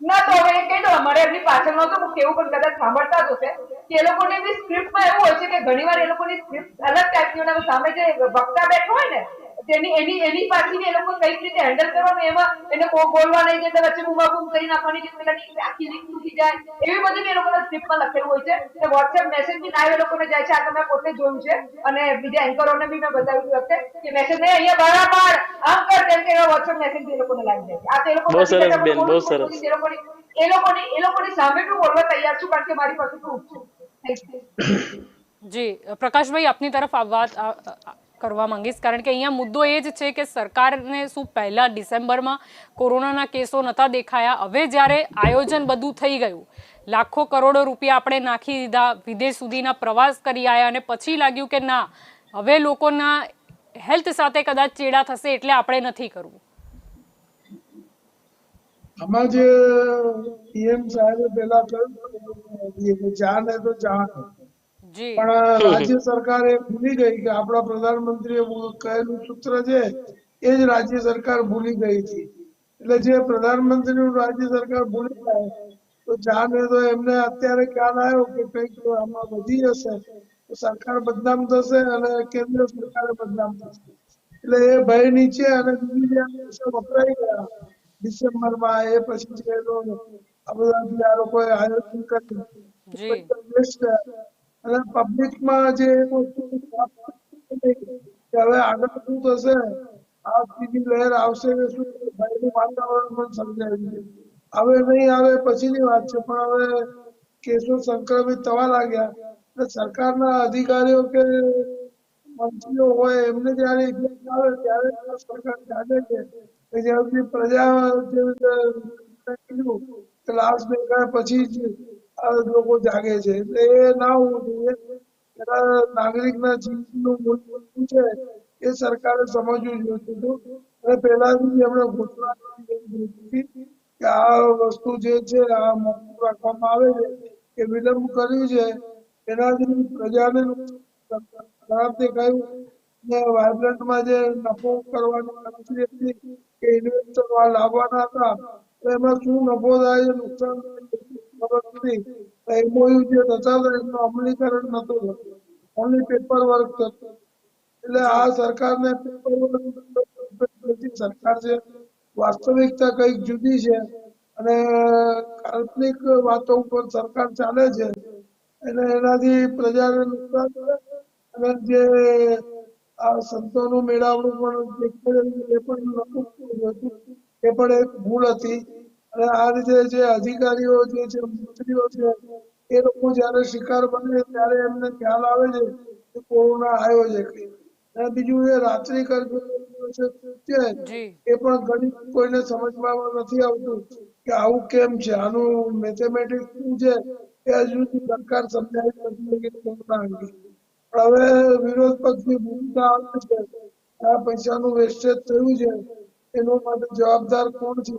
ના તો હવે એ કહી દો, અમારે એમની પાછળ નહોતું, હું કેવું પણ કદાચ સાંભળતા જ હશે કે એ લોકોની બી સ્ક્રિપ્ટમાં એવું હોય છે કે ઘણીવાર એ લોકોની સ્ક્રિપ્ટ અલગ ટાઈપની હોય. સામે જે વક્તા બેઠો હોય ને એની પાછી એ લોકો કઈ રીતે હેન્ડલ કરવાનું, એમાં એને બોલવા નહીં દે, વચ્ચે બૂમાબૂમ કરી નાખવાની, કે પેલાની આખી લીંક તૂટી જાય, એવી બધી બી એ લોકોના સ્ક્રિપ્ટમાં લખેલું હોય છે. કે વોટ્સએપ મેસેજ બી લાઈવ એ લોકોને જાય છે. આ તો મેં પોતે જોયું છે, અને બીજા એન્કરોને બી મેં બતાવ્યું વખતે કે મેસેજ નહીં અહીંયા બહાર પાડ, આમ કર, તેમ કે વોટ્સએપ મેસેજ બી એ લોકોને લાગી જાય છે. આ તો એ લોકો બહુ નથી સરસ કહેતા, બેન, પણ બહુ થોડું સરસ. એ લોકોની સામે બી બોલવા તૈયાર છું, કારણ કે મારી પાસે પ્રૂફ છે. Thank you. જી પ્રકાશભાઈ આપની તરફ કરવા માંગીશ, કારણ કે અહીંયા મુદ્દો એ જ છે કે સરકારને શું પહેલા ડિસેમ્બરમાં કોરોનાના કેસો નહોતા દેખાયા, હવે જ્યારે આયોજન બધું થઈ ગયું, લાખો કરોડો રૂપિયા આપણે નાખી દીધા, વિદેશ સુધીના પ્રવાસ કરી આવ્યા, અને પછી લાગ્યું કે ના હવે લોકોના હેલ્થ સાથે કદાચ ચેડા થશે એટલે આપણે નથી કરવું. આમાં જે પીએમ સાહેબે પેલા કહ્યું જાન હે તો જાન હે, જી પણ રાજ્ય સરકાર એ ભૂલી ગઈ કે આપણા પ્રધાનમંત્રીએ કહેલું સૂત્ર છે એ જ રાજ્ય સરકાર ભૂલી ગઈ હતી. એટલે જે પ્રધાનમંત્રીનું રાજ્ય સરકાર ભૂલી જાય તો જાન હે તો એમને અત્યારે ખ્યાલ આવ્યો કે કંઈક આમાં વધી જશે તો સરકાર બદનામ થશે અને કેન્દ્ર સરકાર બદનામ થશે. એટલે એ ભય નીચે અને બીજી જે પૈસા વપરાઈ ગયા ડિસેમ્બરમાં, એ પછી જે આ બધા આ લોકોએ આયોજન કર્યું જી અને પબ્લિકમાં જે કે હવે આગળ શું થશે, આ ત્રીજી લહેર આવશે કે શું, ભયનું વાતાવરણ પણ સર્જાયું છે. હવે નહીં આવે પછીની વાત છે, પણ હવે કેસો સંક્રમિત થવા લાગ્યા એટલે સરકારના અધિકારીઓ કે મંત્રીઓ હોય એમને જયારે ઇફેક્ટ આવે ત્યારે સરકાર જાગે છે કે જ્યાં સુધી પ્રજા જે રીતે કીધું કે લાશ દેખાય પછી જ આ લોકો જાગે છે. એટલે એ ના હોવું જોઈએ. નાગરિકના જીવનનું મૂલ્ય શું છે એ સરકારે સમજવું જોઈતું હતું. અને પહેલાથી એમણે ઘોષણા કરી હતી કે આ વસ્તુ જે છે આ મોકૂફ રાખવામાં આવે છે, કે વિલંબ કર્યું છે એનાથી પ્રજાને ખરાબ દેખાયું. ને વાયબ્રન્ટમાં જે નફો કરવાની મંજૂરી હતી કે ઇન્વેસ્ટર લાવવાના હતા, તો એમાં શું નફો થાય છે નુકસાન ખબર નથી. એમઓયુ જે થતા હતા એનું અમલીકરણ નતું થતું, ઓનલી પેપર વર્ક થતું. એટલે આ સરકારને પેપર વર્ક સરકાર છે, વાસ્તવિકતા કંઈક જુદી છે અને કાલ્પનિક વાતો ઉપર સરકાર ચાલે છે. અને એનાથી પ્રજાને નુકસાન થાય અને જે આ સંતોનું મેળાવડું પણ એ પણ નતું. એ પણ એક ભૂલ હતી. અને આ રીતે જે અધિકારીઓ જે છે, મંત્રીઓ છે, એ લોકો જ્યારે શિકાર બને ત્યારે એમને ખ્યાલ આવે છે કે કોરોના આવ્યો છે. અને બીજું એ રાત્રિ કર્ફ્યુ છે જી એ પણ ઘણી કોઈને સમજવામાં નથી આવતું કે આવું કેમ છે, આનું મેથેમેટિક્સ શું છે એ હજુ સુધી સરકાર સમજાવી નથી કે કોરોના અંગે. પણ હવે વિરોધ પક્ષની ભૂમિકા આવે છે. આ પૈસાનું વેસ્ટેજ થયું છે એનો માટે જવાબદાર કોણ છે?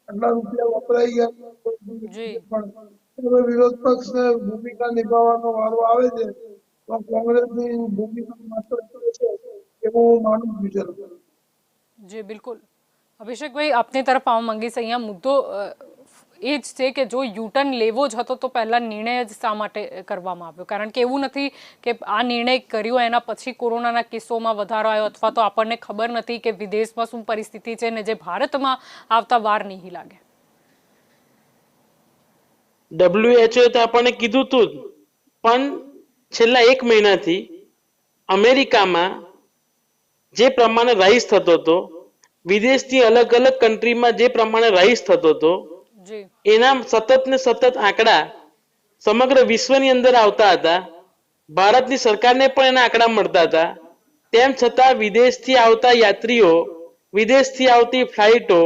આટલા રૂપિયા વપરાઈ ગયા જી પણ હવે વિરોધ પક્ષને ભૂમિકા નિભાવવાનો વારો આવે છે. તો કોંગ્રેસની ભૂમિકા માત્ર છે એવું હું માનું છું. જી બિલકુલ. અભિષેકભાઈ, આપની તરફ આવવા માંગીશ. અહીંયા મુદ્દો એ જ છે કે જો યુટર્ન લેવો જ હતો તો પહેલા નિર્ણય જ શા માટે કરવામાં આવ્યો? કારણ કે એવું નથી કે આ નિર્ણય કર્યો એના પછી કોરોનાના કેસોમાં વધારો આવ્યો, અથવા તો આપણને ખબર નથી કે વિદેશમાં શું પરિસ્થિતિ છે ને જે ભારતમાં આવતા વાર નહીં લાગે. WHO તો આપણને કીધું તું જ, પણ છેલ્લા 1 મહિનાથી અમેરિકામાં જે પ્રમાણે રાઈઝ થતો હતો, વિદેશથી અલગ અલગ કન્ટ્રીમાં જે પ્રમાણે રાઈઝ થતો હતો, જી એના સતત ને સતત આંકડા સમગ્ર વિશ્વની અંદર આવતા હતા. ભારતની સરકારને પણ એના આંકડા મળતા હતા. તેમ છતાં વિદેશથી આવતા યાત્રીઓ, વિદેશથી આવતી ફ્લાઇટો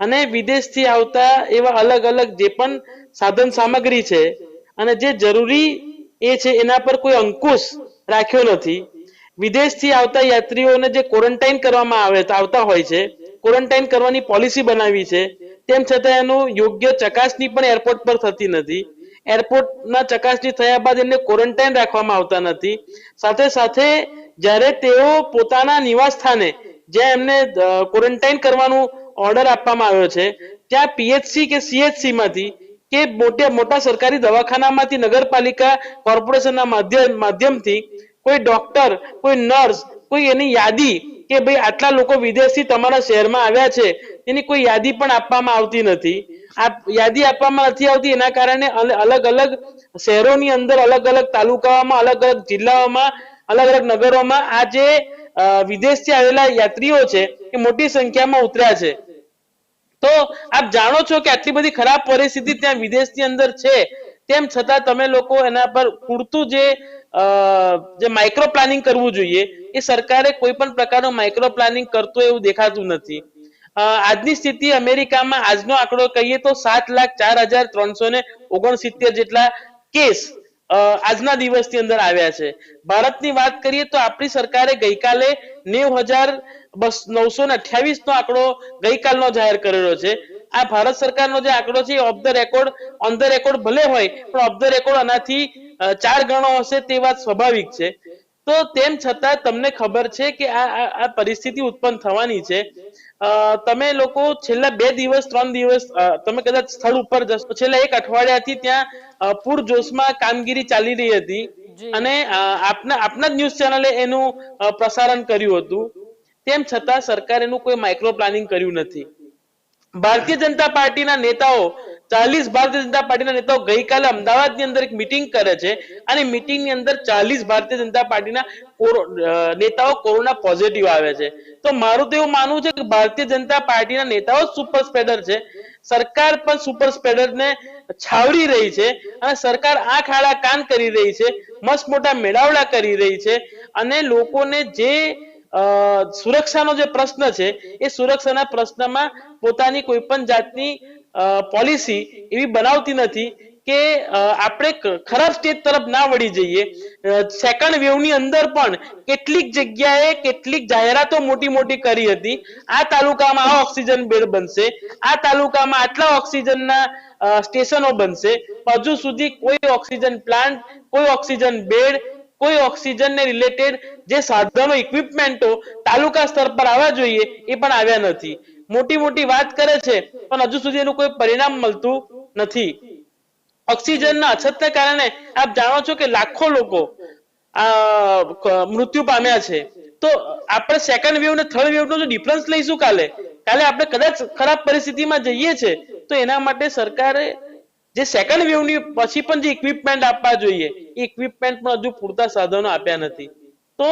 અને વિદેશથી આવતા એવા અલગ અલગ જે પણ સાધન સામગ્રી છે અને જે જરૂરી એ છે એના પર કોઈ અંકુશ રાખ્યો નથી. વિદેશથી આવતા યાત્રીઓને જે ક્વોરન્ટાઇન કરવામાં આવતા હોય છે, ક્વોરન્ટાઇન કરવાની પોલિસી બનાવી છે, તેમ છતાં એનું યોગ્ય ચકાસણી પણ એરપોર્ટ પર થતી નથી. એરપોર્ટના ચકાસણી થયા બાદ એમને ક્વોરન્ટાઇન રાખવામાં આવતા નથી. સાથે સાથે જ્યારે તેઓ પોતાના નિવાસ સ્થાને જ્યાં એમને ક્વોરન્ટાઇન કરવાનું ઓર્ડર આપવામાં આવ્યો છે ત્યાં પીએચસી કે સીએચસી માંથી કે મોટા સરકારી દવાખાનામાંથી, નગરપાલિકા કોર્પોરેશનના માધ્યમથી કોઈ ડોક્ટર, કોઈ નર્સ, કોઈ એની યાદી કે ભાઈ આટલા લોકો વિદેશથી તમારા શહેરમાં આવ્યા છે એની કોઈ યાદી પણ આપવામાં આવતી નથી. આ યાદી આપવામાં નથી આવતી એના કારણે અલગ અલગ શહેરોની અંદર, અલગ અલગ તાલુકાઓમાં, અલગ અલગ જિલ્લાઓમાં, અલગ અલગ નગરોમાં આ જે વિદેશથી આવેલા યાત્રીઓ છે એ મોટી સંખ્યામાં ઉતર્યા છે. તો આપ જાણો છો કે આટલી બધી ખરાબ પરિસ્થિતિ ત્યાં વિદેશની અંદર છે, તેમ છતાં તમે લોકો એના પર પૂરતું જે માઇક્રો પ્લાનિંગ કરવું જોઈએ એ સરકારે કોઈ પણ પ્રકારનું માઇક્રો પ્લાનિંગ કરતું એવું દેખાતું નથી. આજની સ્થિતિ અમેરિકામાં આજનો આંકડો કહીએ તો 7,04,369 જેટલા કેસ આજના દિવસની અંદર આવ્યા છે. ભારતની વાત કરીએ તો આપણી સરકારે ગઈકાલે 90,928 નો આંકડો ગઈકાલનો જાહેર કરેલો છે. આ ભારત સરકારનો જે આંકડો છે of the record, on the record ભલે હોય પણ ઓફ ધ રેકોર્ડ આનાથી 4 ગણો હશે તે વાત સ્વાભાવિક છે. તો તેમ છતાં તમને ખબર છે કે આ પરિસ્થિતિ ઉત્પન્ન થવાની છે. તમે લોકો છેલ્લા 2 દિવસ 3 દિવસ તમે કદાચ સ્થળ ઉપર જશો, છેલ્લા 1 અઠવાડિયાથી ત્યાં પૂરજોશમાં કામગીરી ચાલી રહી હતી અને આપના ન્યૂઝ ચેનલે એનું પ્રસારણ કર્યું હતું. તેમ છતાં સરકારે એનું કોઈ માઇક્રો પ્લાનિંગ કર્યું નથી. ભારતીય જનતા પાર્ટીના નેતાઓ 40 ભારતીય જનતા પાર્ટીના નેતાઓ ગઈકાલે અમદાવાદની અંદર એક મીટિંગ કરે છે અને મીટિંગની અંદર 40 ભારતીય જનતા પાર્ટીના નેતાઓ કોરોના પોઝિટિવ આવે છે. તો મારું તો એવું માનવું છે કે ભારતીય જનતા પાર્ટીના નેતાઓ સુપર સ્પ્રેડર છે. સરકાર પણ સુપર સ્પ્રેડરને છાવરી રહી છે અને સરકાર આંખ આડા કાન કરી રહી છે, મસ્ત મોટા મેળાવડા કરી રહી છે અને લોકોને જે સુરક્ષાનો જે પ્રશ્ન છે એ સુરક્ષાના પ્રશ્નમાં પોતાની કોઈ પણ જાતની પોલિસી એવી બનાવતી નથી કે આપણે ખરાબ સ્ટેજ તરફ ના વળી જઈએ. સેકન્ડ વેવની અંદર પણ કેટલીક જગ્યાએ કેટલીક જાહેરાતો મોટી મોટી કરી હતી, આ તાલુકામાં આ ઓક્સિજન બેડ બનશે, આ તાલુકામાં આટલા ઓક્સિજનના સ્ટેશનો બનશે. હજુ સુધી કોઈ ઓક્સિજન પ્લાન્ટ, કોઈ ઓક્સિજન બેડ, કોઈ ઓક્સિજનને રિલેટેડ જે સાધનો, ઇક્વિપમેન્ટો તાલુકા સ્તર પર આવવા જોઈએ એ પણ આવ્યા નથી. મોટી મોટી વાત કરે છે પણ હજુ સુધી એનું કોઈ પરિણામ મળતું નથી. ઓક્સિજનના અછતને કારણે આપ જાણો છો કે લાખો લોકો મૃત્યુ પામ્યા છે. તો આપણે સેકન્ડ વેવ અને થર્ડ વેવનો જો ડિફરન્સ લઈશું કાલે આપણે કદાચ ખરાબ પરિસ્થિતિમાં જઈએ છે તો એના માટે સરકારે જે સેકન્ડ વેવની પછી પણ જે ઇક્વિપમેન્ટ આપવા જોઈએ એ ઇક્વિપમેન્ટ પણ હજુ પૂરતા સાધનો આપ્યા નથી. તો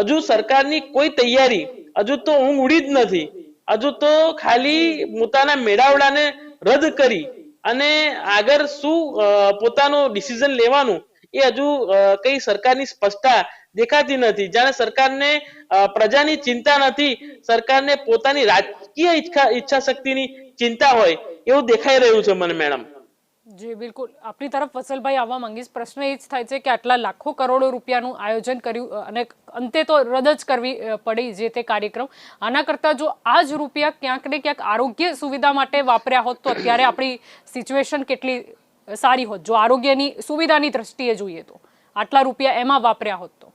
હજુ સરકારની કોઈ તૈયારી, હજુ તો ઊંઘ ઉડી જ નથી હજુ તો ખાલી પોતાના મેળાવડાને રદ કરી અને આગળ શું પોતાનું ડિસિઝન લેવાનું એ હજુ કઈ સરકારની સ્પષ્ટતા દેખાતી નથી. જાણે સરકારને પ્રજાની ચિંતા નથી, સરકારને પોતાની રાજકીય ઈચ્છા શક્તિની ચિંતા હોય એવું દેખાઈ રહ્યું છે મને મેડમ. જી બિલકુલ, આપની તરફ વસલભાઈ આવવા માંગીશ. પ્રશ્ન એ જ થાય છે કે આટલા લાખો કરોડો રૂપિયાનું આયોજન કર્યું અને અંતે તો રદ જ કરવી પડી જે તે કાર્યક્રમ. આના કરતાં જો આ જ રૂપિયા ક્યાંક ને ક્યાંક આરોગ્ય સુવિધા માટે વાપર્યા હોત તો અત્યારે આપણી સિચ્યુએશન કેટલી સારી હોત. જો આરોગ્યની સુવિધાની દ્રષ્ટિએ જોઈએ તો આટલા રૂપિયા એમાં વાપર્યા હોત તો.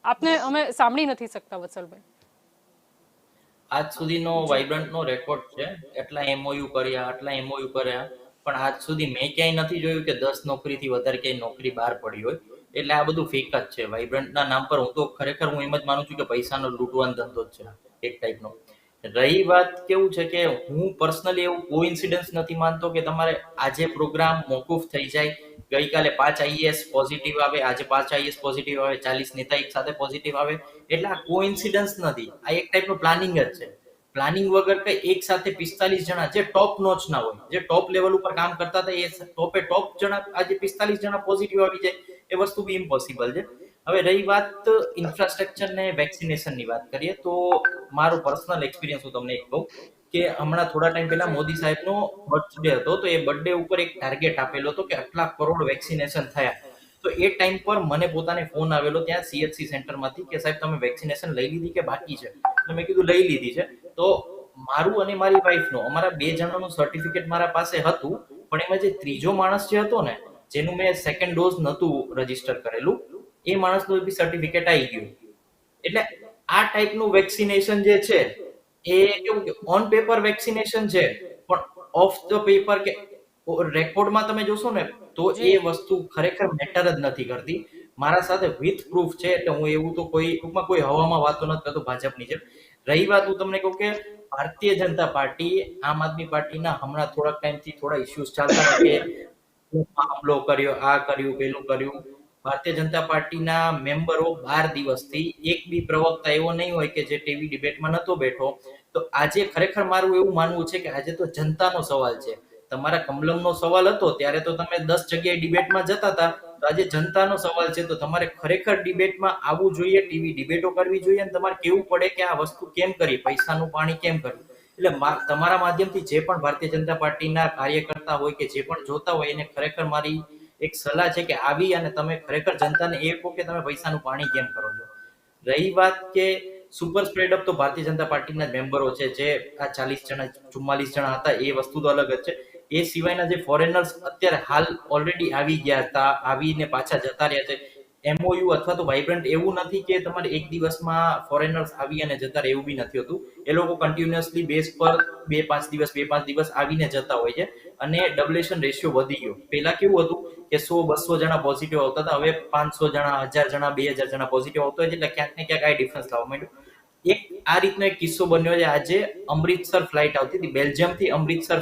આપને અમે સાંભળી નથી શકતા વત્સલભાઈ. આજ સુધીનો વાઇબ્રન્ટનો રેકોર્ડ છે, એટલા એમઓયુ કર્યા, પણ આજ સુધી મેં ક્યાંય નથી જોયું કે 10 નોકરીથી વધારે ક્યાંય નોકરી બહાર પડી હોય. એટલે આ બધું ફેક જ છે. વાઇબ્રન્ટના નામ પર હું તો ખરેખર હું એમ જ માનું છું કે પૈસાનો લૂંટવાનો ધંધો જ છે એક ટાઈપનો. રહી વાત કેવું છે કે હું પર્સનલી એવું કોઇન્સિડન્સ નથી માનતો કે તમારે આજે પ્રોગ્રામ મોકૂફ થઈ જાય, ગઈકાલે 5 આઈએએસ પોઝિટિવ આવે, આજે 5 આઈએએસ પોઝિટિવ આવે, 40 નેતા એક સાથે પોઝિટિવ આવે, એટલે આ કોઇન્સિડન્સ નથી. આ એક ટાઈપનું પ્લાનિંગ જ છે. પ્લાનિંગ વગર કઈ એક સાથે 45 જણા જે ટોપ નોચ ના હોય, જે ટોપ લેવલ ઉપર કામ કરતા હતા, એ ટોપ જણા આજે 45 જણા પોઝિટિવ આવી જાય, એ વસ્તુ બી ઇમ્પોસિબલ છે. હવે રહી વાત ઇન્ફ્રાસ્ટ્રક્ચર ને વેક્સિનેશન ની વાત કરીએ તો મારો પર્સનલ એક્સપિરિયન્સ હું તમને એક કહું કે હમણાં થોડા ટાઈમ પહેલા મોદી સાહેબનો બર્થડે હતો, તો એ બર્થડે ઉપર એક ટાર્ગેટ આપેલો હતો કે આટલા કરોડ વેક્સિનેશન થયા. તો એ ટાઈમ પર મને પોતાને ફોન આવેલો ત્યાં સીએચસી સેન્ટરમાંથી કે સાહેબ તમે વેક્સિનેશન લઈ લીધી કે બાકી છે? એટલે મેં કીધું લઈ લીધી છે. તો મારું અને મારી વાઈફનો, અમારા 2 જણાનું સર્ટિફિકેટ મારા પાસે હતું, પણ એમાં જે ત્રીજો માણસ જે હતો ને, જેનું મેં સેકન્ડ ડોઝ નહોતું રજીસ્ટર કરેલું, એ માણસનું બી સર્ટિફિકેટ આવી ગયું. એટલે આ ટાઈપનું વેક્સિનેશન જે છે એ કેવું કે ઓન પેપર વેક્સિનેશન છે, પણ ઓફ ધ પેપર કે રેકોર્ડમાં તમે જોશો ને તો એ વસ્તુ ખરેખર મેટર જ નથી કરતી. મારા સાથે વિથ પ્રૂફ છે, એટલે હું એવું તો કોઈ હવામાં વાતો નથી કરતો ભાજપની જેમ. રહી વાત હું તમને કહું કે ભારતીય જનતા પાર્ટી, આમ આદમી પાર્ટીના હમણાં થોડાક ટાઈમથી થોડા ઇશ્યુઝ ચાલતા હતા કે હુમલો કર્યો, આ કર્યું, પેલું કર્યું. ભારતીય જનતા પાર્ટીના મેમ્બરો 12 દિવસથી એક બી પ્રવક્તા એવો નહીં હોય કે જે ટીવી ડિબેટમાં નતો બેઠો. તો આજે ખરેખર મારું એવું માનવું છે કે આજે તો જનતાનો સવાલ છે. તમારા કમલમનો સવાલ હતો ત્યારે તો તમે 10 જગ્યાએ ડિબેટમાં જતા હતા, તો આજે જનતાનો સવાલ છે. તો તમારે ખરેખર ડિબેટમાં આવવું જોઈએ, ટીવી ડિબેટો કરવી જોઈએ અને તમારે કેવું પડે કે આ વસ્તુ કેમ કરી, પૈસાનું પાણી કેમ કર્યું. એટલે તમારા માધ્યમથી જે પણ ભારતીય જનતા પાર્ટીના કાર્યકર્તા હોય કે જે પણ જોતા હોય એને ખરેખર મારી એક સલાહ છે કે આવી અને તમે ખરેખર જનતાને એ કહો કે તમે પૈસાનું પાણી કેમ કરો છો. રહી વાત કે સુપર સ્પ્રેડઅપ, તો ભારતીય જનતા પાર્ટીના મેમ્બરો છે જે આ 40 જણા 44 જણા હતા, એ વસ્તુ તો અલગ જ છે. એ સિવાયના જે ફોરેનર્સ અત્યારે હાલ ઓલરેડી આવી ગયા હતા, આવીને પાછા જતા રહ્યા છે. એમઓયુ અથવા તો વાઇબ્રન્ટ એવું નથી કે તમારે એક દિવસમાં ફોરેનર્સ આવી અને જતા રહે, એવું બી નથી હોતું. એ લોકો કન્ટિન્યુઅસલી બેઝ પર 2-5 દિવસ આવીને જતા હોય છે. અને ડબલેશન રેશિયો વધી ગયો. પહેલા કેવું હતું કે 100-200 જણા પોઝિટિવ આવતા હતા, હવે 500 જણા, 1000 જણા, 2000 જણા પોઝિટિવ આવતો હોય છે. એટલે ક્યાંક ને ક્યાંક આ ડિફરન્સ લાવવા માંડ્યું. એક આ રીતનો એક કિસ્સો બન્યો છે. આજે અમૃતસર ફ્લાઇટ આવતી હતી, બેલ્જિયમ થી અમૃતસર,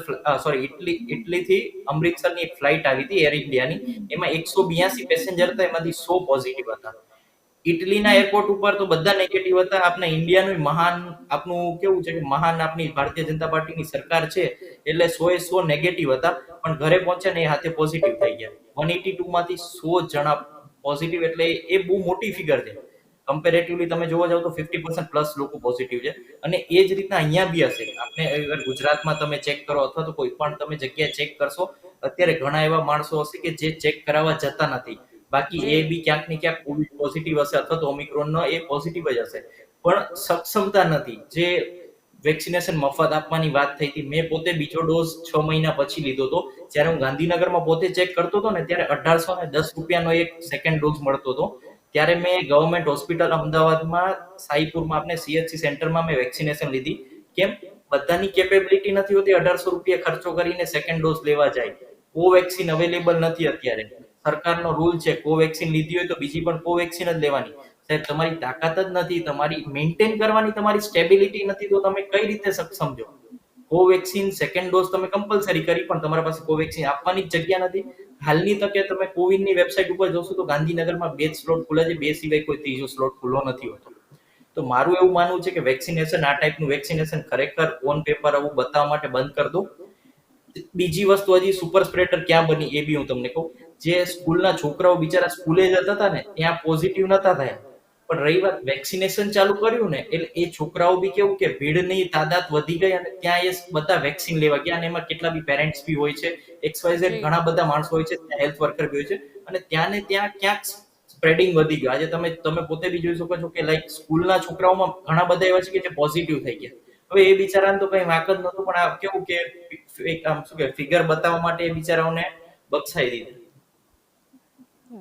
ઇટલી થી અમૃતસરની એક ફ્લાઇટ આવી હતી એર ઇન્ડિયાની. એમાં 182 પેસેન્જર હતા, એમાંથી 100 પોઝિટિવ હતા. ઇટલીના એરપોર્ટ ઉપર તો બધા નેગેટિવ હતા. આપણા ઇન્ડિયાનું મહાન, આપનું કેવું છે કે મહાન આપણી ભારતીય જનતા પાર્ટીની સરકાર છે, એટલે 100 નેગેટિવ હતા, પણ ઘરે પહોંચ્યા ને એ હાથે પોઝિટિવ થઈ ગયા. 182 માંથી 100 જણા પોઝિટિવ, એટલે એ બહુ મોટી ફિગર છે. કમ્પેરેટિવલી તમે જોવા જાવ તો 50% પ્લસ લોકો પોઝિટિવ છે. અને એ જ રીતના અહીંયા બી હશે. આપણે અગર ગુજરાતમાં તમે ચેક કરો અથવા તો કોઈ પણ તમે જગ્યાએ ચેક કરશો, અત્યારે ઘણા એવા માણસો હશે કે જે ચેક કરાવવા જતા નથી. બાકી એ બી ક્યાંક ને ક્યાંક કોવિડ પોઝિટિવ હશે અથવા તો ઓમિક્રોનનો એ પોઝિટિવ જ હશે, પણ સક્ષમતા નથી. જે વેક્સિનેશન મફત આપવાની વાત થઈ હતી, મેં પોતે બીજો ડોઝ 6 મહિના પછી લીધો હતો. જ્યારે હું ગાંધીનગરમાં પોતે ચેક કરતો હતો ને, ત્યારે 1810 રૂપિયાનો એક સેકન્ડ ડોઝ મળતો હતો. ત્યારે મેં ગવર્મેન્ટ હોસ્પિટલ અમદાવાદમાં સાઈપુરમાં આપણે સીએચસી સેન્ટરમાં મેં વેક્સિનેશન લીધી. કેમ? બધાની કેપેબિલિટી નથી હોતી 1800 રૂપિયા ખર્ચો કરીને સેકન્ડ ડોઝ લેવા જાય. કોવેક્સિન અવેલેબલ નથી અત્યારે. સરકારનો રૂલ છે કોવેક્સિન લીધી હોય તો બીજી પણ કોવેક્સિન જ લેવાની. સાહેબ તમારી તાકાત જ નથી, તમારી મેન્ટેન કરવાની તમારી સ્ટેબિલિટી નથી, તો તમે કઈ રીતે સક્ષમ છો? કોવેક્સિન સેકન્ડ ડોઝ તમે કમ્પલસરી કરી, પણ તમારા પાસે કોવેક્સિન આપવાની જ જગ્યા નથી. હાલની તકે તમે કોવિનની વેબસાઇટ ઉપર જોશો તો ગાંધીનગરમાં 2 જ સ્લોટ ખુલ્લા છે, 2 સિવાય કોઈ ત્રીજો સ્લોટ ખુલ્લો નથી હોતો. તો મારું એવું માનવું છે કે વેક્સિનેશન, આ ટાઈપનું વેક્સિનેશન ખરેખર ઓન પેપર આવું બતાવવા માટે બંધ કરી દો. બીજી વસ્તુ, હજી સુપર સ્પ્રેડર ક્યાં બની એ બી હું તમને કહું. જે સ્કૂલના છોકરાઓ બિચારા સ્કૂલે જતા હતા ને ત્યાં પોઝિટિવ નતા થયા, પણ રહી વાત વેક્સિનેશન ચાલુ કર્યું ને એટલે એ છોકરાઓ બી કેવું કે ભીડની તાદાદ વધી ગઈ અને ત્યાં એ બધા વેક્સિન લેવા ગયા અને એમાં કેટલા બી પેરેન્ટ્સ બી હોય છે, XYZ જી ઘણા બધા માણસો હોય છે, ત્યાં હેલ્થ વર્કર બી હોય છે અને ત્યાં ને ત્યાં ક્યાંક સ્પ્રેડિંગ વધી ગયું. આજે તમે પોતે બી જોઈ શકો છો કે લાઈક સ્કૂલના છોકરાઓમાં ઘણા બધા એવા છે કે જે પોઝિટિવ થઈ ગયા. હવે એ બિચારાને તો કઈ વાંક જ નતું, પણ આ કેવું કે આમ શું કે ફિગર બતાવવા માટે એ બિચારાઓને બક્ષાઈ દીધા.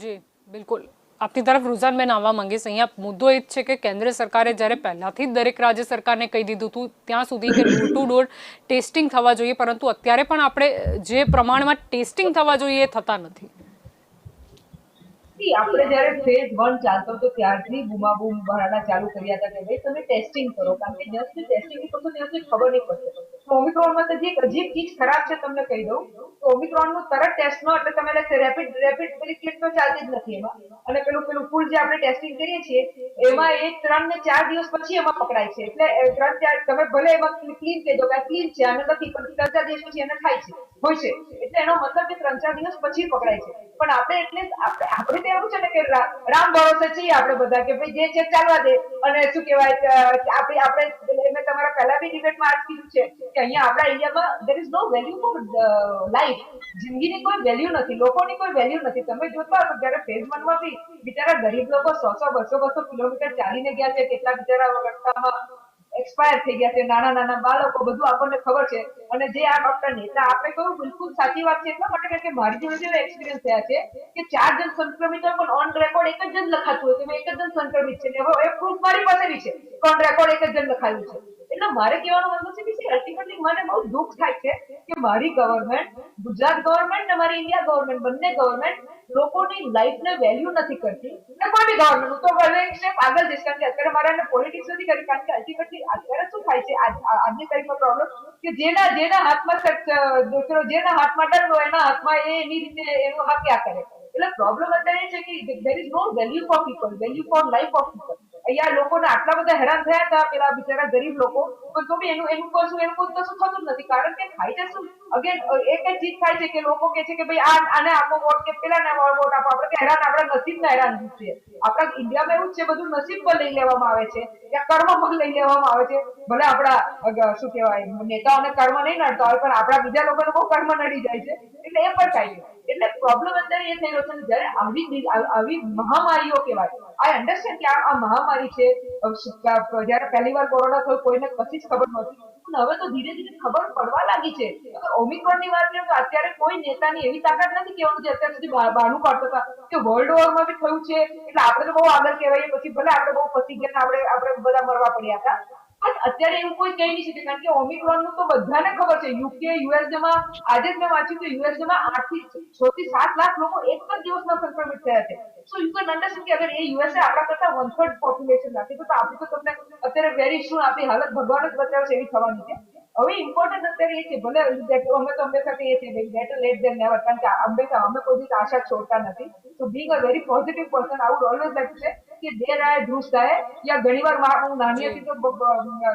જી બિલકુલ. આપની તરફ રુઝાનબેન આવવા માંગીશ. અહીંયા મુદ્દો એ જ છે કે કેન્દ્ર સરકારે જ્યારે પહેલાથી જ દરેક રાજ્ય સરકારને કહી દીધું હતું ત્યાં સુધી કે ડોર ટુ ડોર ટેસ્ટિંગ થવા જોઈએ, પરંતુ અત્યારે પણ આપણે જે પ્રમાણમાં ટેસ્ટિંગ થવા જોઈએ એ થતા નથી. આપણે જયારે ફેઝ 1 ચાલતો હતો ત્યારથી બૂમાબૂમ ભરાડા ચાલુ કર્યા હતા કે ભાઈ તમે ટેસ્ટિંગ કરો, કારણ કે જ્યાં સુધી ટેસ્ટિંગ નહીં કરશો ત્યાં સુધી ખબર નહીં પડશે. ઓમિક્રોનમાં તો જે અજીબ ચીજ ખરાબ છે તમને કહી દઉં તો ઓમિક્રોન નું તરત ટેસ્ટ નો એટલે તમે રેપિડ પેલી કિટ તો ચાલતી જ નથી એમાં, અને પેલું ફૂલ જે આપણે ટેસ્ટિંગ કરીએ છીએ એમાં એ 3 ને 4 દિવસ પછી એમાં પકડાય છે. એટલે 3-4 તમે ભલે એમાં ક્લીન કહી દો કે ક્લીન છે આને નથી, પણ 3-4 દિવસ પછી એને થાય છે હોય છે, એટલે એનો મતલબ કે 3-4 દિવસ પછી પકડાય છે. પણ આપણે એટલે આપણે તો એવું છે ને કે રામ ભરોસે છીએ આપણે બધા કે ભાઈ જે છે ચાલવા દે, અને શું કહેવાય આપણે મેં તમારા પહેલા બી ડિબેટમાં આજ કીધું છે કે અહીંયા આપણા ઇન્ડિયામાં there is no value for life. જિંદગીની કોઈ વેલ્યુ નથી, લોકોની કોઈ વેલ્યુ નથી. તમે જોતા હશો જ્યારે ફેઝ 1 માં બી બિચારા ગરીબ લોકો 100-200 કિલોમીટર ચાલીને ગયા છે, કેટલા બિચારા રસ્તામાં એક્સપાયર થઈ ગયા છે, નાના બાળકો, બધું આપણને ખબર છે. અને જે આ ડોક્ટર નેતા આપણે કહ્યું બિલકુલ સાચી વાત છે, એટલા માટે કે મારી જોડે એવા એક્સપિરિયન્સ થયા છે કે 4 જણ સંક્રમિત હોય પણ ઓન રેકોર્ડ એક જ જણ લખાતું હોય કે એક જ જણ સંક્રમિત છે, હવે એ પ્રૂફ મારી પાસે બી છે, ઓન રેકોર્ડ એક જ જણ લખાયું છે. એટલે મારે કહેવાનો મતલબ છે કે અલ્ટિમેટલી મને બહુ દુઃખ થાય છે કે મારી ગવર્મેન્ટ, ગુજરાત ગવર્મેન્ટ અને મારી ઇન્ડિયા ગવર્મેન્ટ, બંને ગવર્મેન્ટ લોકોની લાઈફને વેલ્યુ નથી કરતી. અને કોઈ બી ગવર્મેન્ટ, હું તો ભલે એક સ્ટેપ આગળ જઈશ, કારણ કે અત્યારે મારે એને પોલિટિક્સ નથી કરી, કારણ કે અલ્ટિમેટલી અત્યારે શું થાય છે આજની તારીખમાં પ્રોબ્લેમ કે જેના હાથમાં જેના હાથમાં દંડ હોય એના હાથમાં એની રીતે એનું હાક્યા કરે. એટલે પ્રોબ્લેમ અત્યારે એ છે કે there is no value for people, value for life of people. અહીંયા લોકોને આટલા બધા હેરાન થયા હતા પેલા બિચારા ગરીબ લોકો, પણ તો બી એનું કોઈ કશું થતું જ નથી. કારણ કે થાય છે શું, અગેન એક જ ચીજ થાય છે કે લોકો કહે છે કે ભાઈ આને આપો વોટ કે પેલાને વોટ આપો. આપણે હેરાન આપણા નસીબના હેરાન છીએ. આપણા ઇન્ડિયામાં એવું જ છે, બધું નસીબ પર લઈ લેવામાં આવે છે, યા કર્મ પર લઈ લેવામાં આવે છે. ભલે આપણા શું કહેવાય નેતાઓને કર્મ નહીં નડતા હોય, પણ આપણા બીજા લોકોને બહુ કર્મ નડી જાય છે, એટલે એ પણ થાય છે. એટલે પ્રોબ્લેમ અત્યારે એ થઈ રહ્યો છે જ્યારે આવી મહામારીઓ કહેવાય. આઈ અન્ડરસ્ટેન્ડ કે આ મહામારી છે, જયારે પહેલી વાર કોરોના થયો કોઈને કશી જ ખબર નહોતી, પણ હવે તો ધીરે ધીરે ખબર પડવા લાગી છે. ઓમિક્રોન ની વાત કરીએ તો અત્યારે કોઈ નેતાની એવી તાકાત નથી કહેવાનું જે અત્યાર સુધી બહાનું કાઢતા હતા કે વર્લ્ડ વોરમાં બી થયું છે, એટલે આપણે તો બહુ આગળ કહેવાય, પછી ભલે આપણે બહુ પતી ગયા આપણે બધા મરવા પડ્યા હતા, પણ અત્યારે એવું કોઈ કહી નહીં શકે. કારણ કે ઓમિક્રોન નું તો બધાને ખબર છે. યુકે, યુએસએ માં આજે જ મેં વાંચ્યું કે યુએસએ માં 6 થી 7 લાખ લોકો એક જ દિવસમાં સંક્રમિત થયા છે. સો યુ કેન અન્ડરસ્ટેન્ડ કે અગર એ યુએસએ આપણા કરતા 1/3 પોપ્યુલેશન રાખે તો આપણી તો તમને અત્યારે વેરી શું આપણી હાલત ભગવાન જ બચાવે છે એવી થવાની છે. હવે ઇમ્પોર્ટન્ટ અત્યારે એ છે, ભલે અમે તો હંમેશા કહીએ છીએ બેટર લેટ ધેન નેવર, કારણ કે હંમેશા અમે કોઈ દિવસ આશા છોડતા નથી. તો being a very positive person I would always like to say કે દેર આય ધ્રુસ થાય, યા ઘણી વાર હું નાની હતી તો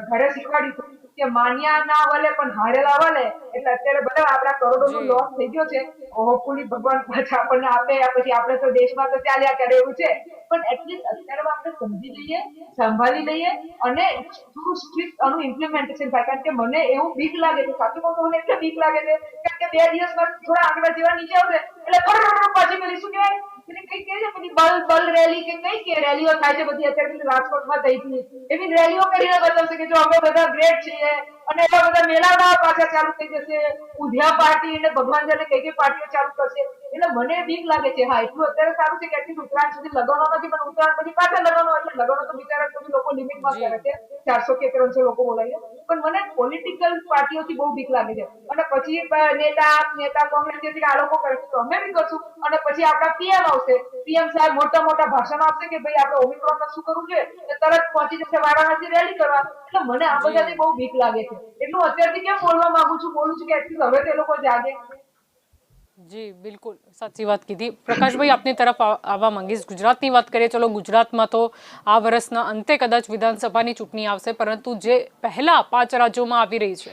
ઘરે શીખવાડ્યું કે માન્યા ના વલે પણ હારેલા વલે. એટલે અત્યારે બધા આપણા કરોડો નું લોસ થઈ ગયો છે. હોપફુલી ભગવાન પાછા આપણને આપે, પછી આપણે તો દેશમાં તો ચાલ્યા કરે એવું છે, પણ એટલીસ્ટ અત્યારે આપણે સમજી લઈએ, સંભાળી લઈએ અને થોડું સ્ટ્રિક્ટ આનું ઇમ્પ્લિમેન્ટેશન થાય. કારણ કે મને એવું બીક લાગે છે, સાચું કહું તો મને એટલે બીક લાગે છે કારણ કે 2 દિવસમાં થોડા આંકડા જેવા નીચે આવશે એટલે પાછી પેલી શું કહેવાય કઈ કહે છે પેલી બલ રેલી કે કઈ કે રેલીઓ થાય છે બધી અત્યારે પેલી રાજકોટમાં થઈ હતી, એવી રેલીઓ કરીને બતાવશે કે જો અમે બધા ગ્રેટ છીએ, અને એવા બધા મેળાવડા પાછા ચાલુ થઈ જશે, ઉધ્યા પાર્ટી અને ભગવાન જાણે કઈ પાર્ટીઓ ચાલુ કરશે. એટલે મને બીક લાગે છે. હા, એટલું અત્યારે સારું છે કે એટલી ઉત્તરાયણ સુધી લગાવવાનો નથી, પણ ઉત્તરાયણ પછી પાછા લગાવવાનો, એટલે લગાવવાનો તો બિચારા કોઈ લોકો લિમિટમાં કરે છે, 400 કે 300 લોકો બોલાવીએ. પણ મને પોલિટિકલ પાર્ટીઓથી બહુ બીક લાગે છે. અને પછી નેતા કોંગ્રેસ આ લોકો કરે તો અમે બી કરશું, અને પછી આપણા પીએમ આવશે, પીએમ સાહેબ મોટા ભાષણ આપશે કે ભાઈ આપણે ઓમિક્રોન શું કરવું જોઈએ, તરત પહોંચી જશે વારાણસી રેલી કરવા. એટલે મને આ બધાથી બહુ બીક લાગે છે. એટલું અત્યારથી કેમ બોલવા માંગુ છું કે એટલું હવે તે લોકો જાગે. જી બિલકુલ સાચી વાત કીધી. પ્રકાશભાઈ આપની તરફ આવવા માંગીશ. ગુજરાતની વાત કરીએ, ચલો ગુજરાતમાં તો આ વર્ષના અંતે કદાચ વિધાનસભાની ચૂંટણી આવશે, પરંતુ જે પહેલા 5 રાજ્યોમાં આવી રહી છે.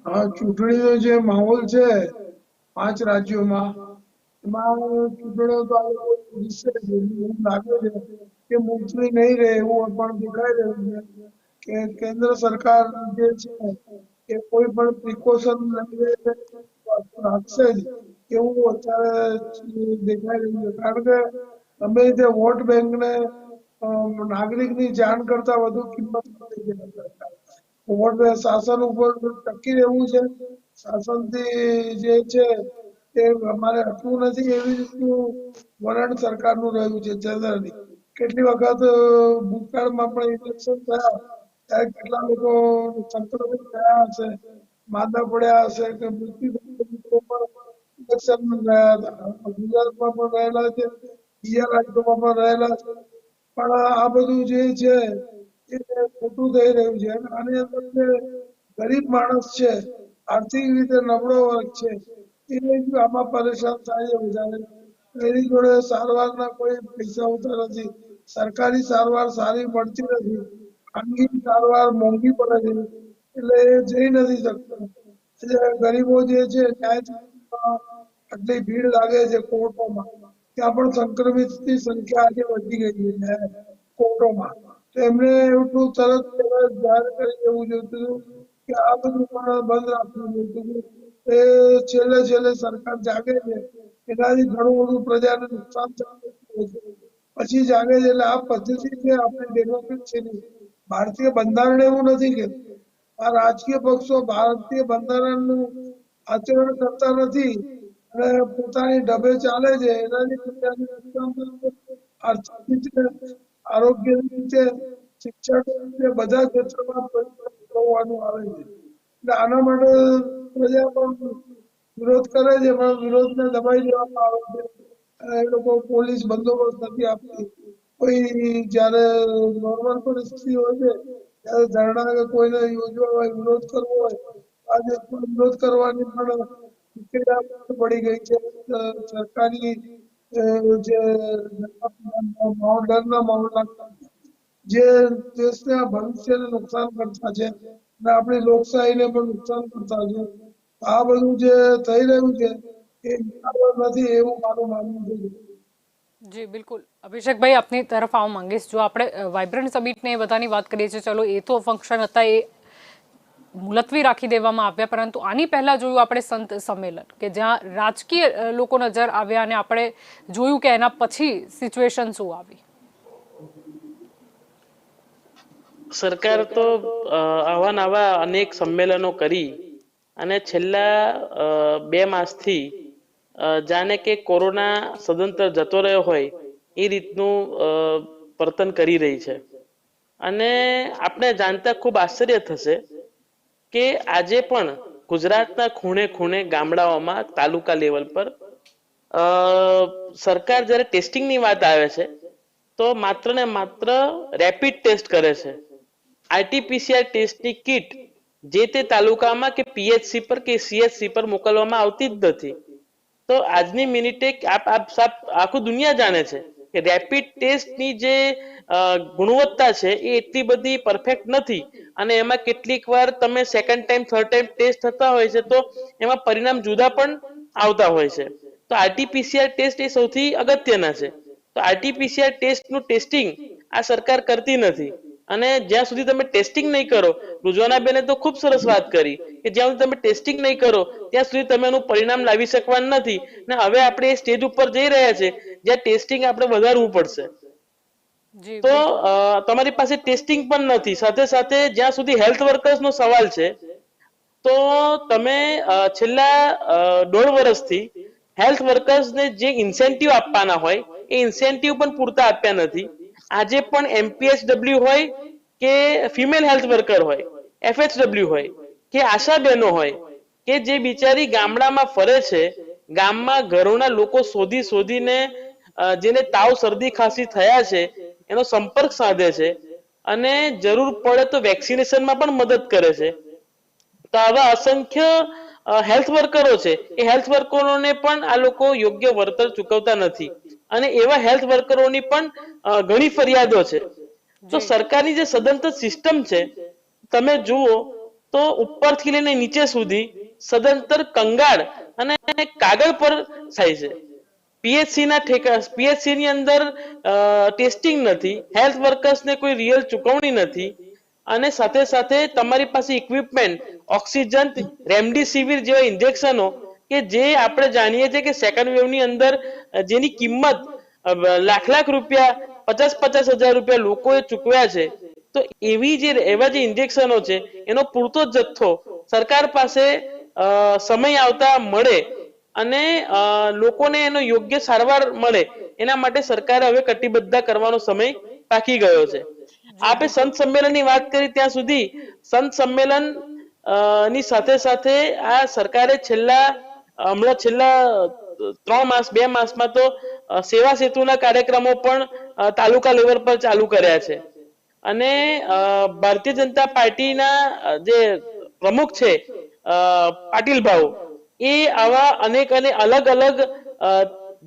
આ ચૂંટણીનો જે માહોલ છે 5 રાજ્યોમાં, એમાં ચૂંટણીઓ તો આ લોકો જીતશે જ. એવું લાગે છે કે મુલતવી નહીં રહે એવું પણ દેખાઈ રહ્યું છે કે કેન્દ્ર સરકાર જે છે એ કોઈ પણ પ્રિકોશન લઈને રાખશે જ એવું અત્યારે દેખાઈ રહ્યું છે. કારણ કે અમે જે વોટ બેંકને નાગરિકની જાણ કરતા વધુ કિંમત આપી છે સરકાર. વોટ શાસન ઉપર ટકી રહેવું છે, શાસનથી જે છે તે અમારે હટવું નથી એવી રીતનું વલણ સરકારનું રહ્યું છે જનરલી. કેટલી વખત ભૂતકાળમાં પણ ઇલેક્શન થયા ત્યારે કેટલા લોકો સંક્રમિત થયા હશે, માંદા પડ્યા હશે કે મૃત્યુ થયા, ઇલેક્શન ગયા હતા. ગુજરાતમાં પણ રહેલા છે, બીજા રાજ્યોમાં પણ રહેલા છે. પણ આ બધું જે છે એ ખોટું થઈ રહ્યું છે. અને આની અંદર જે ગરીબ માણસ છે, આર્થિક રીતે નબળો વર્ગ છે, એ જ આમાં પરેશાન થાય છે વધારે. એની જોડે સારવારના કોઈ પૈસા હોતા નથી, સરકારી સારવાર સારી મળતી નથી, ખાનગી સારવાર મોંઘી પડે છે, એટલે એ જઈ નથી શકતો. એટલે ગરીબો જે છે ન્યાય આટલી ભીડ લાગે છે કોર્ટોમાં, ત્યાં પણ સંક્રમિતની સંખ્યા આજે વધી ગઈ છે કોર્ટોમાં. તો એમને એટલું તરત જાહેર કરી દેવું જોઈતું હતું કે આ બધું પણ બંધ રાખવું જોઈતું હતું. એ છેલ્લે સરકાર જાગે છે, એનાથી ઘણું બધું પ્રજાને નુકસાન થતું હોય છે. પછી જાગે છે. એટલે આ પદ્ધતિ છે આપણે ડેમોક્રેસીની. ભારતીય બંધારણ એવું નથી કે આ રાજકીય પક્ષો ભારતીય બંધારણનું આચરણ કરતા નથી અને પોતાની ઢબે ચાલે છે. એનાથી પ્રજાને નુકસાન થતું હોય છે. આર્થિક રીતે, આરોગ્ય રીતે, શિક્ષણ રીતે બધા ક્ષેત્રમાં હોવાનું આવે છે. એટલે આના માટે પ્રજા પણ વિરોધ કરે છે, પણ વિરોધને દબાઈ દેવામાં આવે છે. અને એ લોકો પોલીસ બંદોબસ્ત નથી આપતી. કોઈ જયારે નોર્મલ પરિસ્થિતિ હોય છે ત્યારે ધરણા કે કોઈને યોજવા હોય, વિરોધ કરવો હોય, આજે વિરોધ કરવાની પણ નિષેધાજ્ઞા પડી ગઈ છે. સરકારી જે ડરના માહોલના જે દેશના ભવિષ્યને નુકસાન કરતા છે અને આપણી લોકશાહીને પણ નુકસાન કરતા છે. આ બધું જે થઈ રહ્યું છે એ બરાબર નથી એવું મારું માનવું છે. જી બિલકુલ. અભિષેકભાઈ આપની તરફ આવવા માંગીશ. જો આપણે વાઇબ્રન્ટ સમિટને એ બધાની વાત કરીએ છીએ, ચલો એ તો ફંક્શન હતા, એ મુલતવી રાખી દેવામાં આવ્યા, પરંતુ આની પહેલા જોયું આપણે સંત સંમેલન કે જ્યાં રાજકીય લોકો નજર આવ્યા અને આપણે જોયું કે એના પછી સિચ્યુએશન શું આવી. સરકાર તો આવા નવા અનેક સંમેલનો કરી અને છેલ્લા 2 માસથી જાણે કે કોરોના સદંતર જતો રહ્યો હોય એ રીતનું વર્તન કરી રહી છે. અને આપણે જાણતા ખૂબ આશ્ચર્ય થશે કે આજે પણ ગુજરાતના ખૂણે ખૂણે ગામડાઓમાં તાલુકા લેવલ પર સરકાર જ્યારે ટેસ્ટિંગની વાત આવે છે તો માત્ર ને માત્ર રેપિડ ટેસ્ટ કરે છે. આરટીપીસીઆર ટેસ્ટની કિટ જે તે તાલુકામાં કે પીએચસી પર કે સીએચસી પર મોકલવામાં આવતી જ નથી. તો આજની મિનિટે આખું દુનિયા જાણે છે કે રેપિડ ટેસ્ટની જે ગુણવત્તા છે એ એટલી બધી પરફેક્ટ નથી અને એમાં કેટલીક વાર તમે second time third time test થતા હોય છે તો એમાં પરિણામ જુદા પણ આવતા હોય છે. તો આરટીપીસીઆર ટેસ્ટ એ સૌથી અગત્યના છે. તો આરટીપીસીઆર ટેસ્ટનું ટેસ્ટિંગ આ સરકાર કરતી નથી અને જ્યાં સુધી તમે ટેસ્ટિંગ નહીં કરો, રુજવાનાબેને તો ખૂબ સરસ વાત કરી કે જ્યાં સુધી તમે ટેસ્ટિંગ નહીં કરો ત્યાં સુધી તમે એનું પરિણામ લાવી શકવાના નથી. ને હવે આપણે એ સ્ટેજ ઉપર જઈ રહ્યા છે જ્યાં ટેસ્ટિંગ આપણે વધારવું પડશે. તો તમારી પાસે ટેસ્ટિંગ પણ નથી. સાથે સાથે જ્યાં સુધી હેલ્થ વર્કર્સનો સવાલ છે તો તમે છેલ્લા 1.5 વર્ષથી હેલ્થ વર્કર્સને જે ઇન્સેન્ટિવ આપવાના હોય એ ઇન્સેન્ટિવ પણ પૂરતા આપ્યા નથી. આજે પણ એમપીએચડબલ્યુ હોય કે ફિમેલ હેલ્થ વર્કર હોય, એફએચડબલ્યુ હોય કે આશા બહેનો હોય કે જે બિચારી ગામડામાં ફરે છે, ગામમાં ઘરોના લોકો શોધીને જેને તાવ શરદી ખાંસી થયા છે એનો સંપર્ક સાધે છે અને જરૂર પડે તો વેક્સિનેશનમાં પણ મદદ કરે છે. તો આવા અસંખ્ય હેલ્થ વર્કરો છે, એ હેલ્થ વર્કરોને પણ આ લોકો યોગ્ય વળતર ચૂકવતા નથી અને એવા હેલ્થ વર્કરોની પણ ઘણી ફરિયાદો છે. તો સરકારની જે સદંતર સિસ્ટમ છે તમે જુઓ તો ઉપરથી લઈને નીચે સુધી સદંતર કંગાળ અને કાગળ પર થાય છે. પીએચસી ના પીએચસી ની અંદર ટેસ્ટિંગ નથી, હેલ્થ વર્કર્સને કોઈ રિયલ ચૂકવણી નથી અને સાથે સાથે તમારી પાસે ઇક્વિપમેન્ટ, ઓક્સિજન, રેમડેસિવિર જેવા ઇન્જેક્શનો કે જે આપણે જાણીએ છીએ કે સેકન્ડ વેવ ની અંદર જેની કિંમત લાખ રૂપિયા, 50,000 રૂપિયા લોકોએ ચૂકવ્યા છે. તો એવા જે ઇન્જેક્શનો છે એનો પૂરતો જથ્થો સરકાર પાસે સમય આવતા મળે અને લોકોને એનો યોગ્ય સારવાર મળે એના માટે સરકારે હવે કટિબદ્ધ કરવાનો સમય પાકી ગયો છે. આપણે સંત સંમેલનની વાત કરી ત્યાં સુધી સંત સંમેલન ની સાથે સાથે આ સરકારે છેલ્લા 2 માસમાં તો સેવા સેતુના કાર્યક્રમો પણ તાલુકા લેવલ પર ચાલુ કર્યા છે અને ભારતીય જનતા પાર્ટીના જે પ્રમુખ છે પાટીલ ભાઉ, એ આવા અનેક અને અલગ અલગ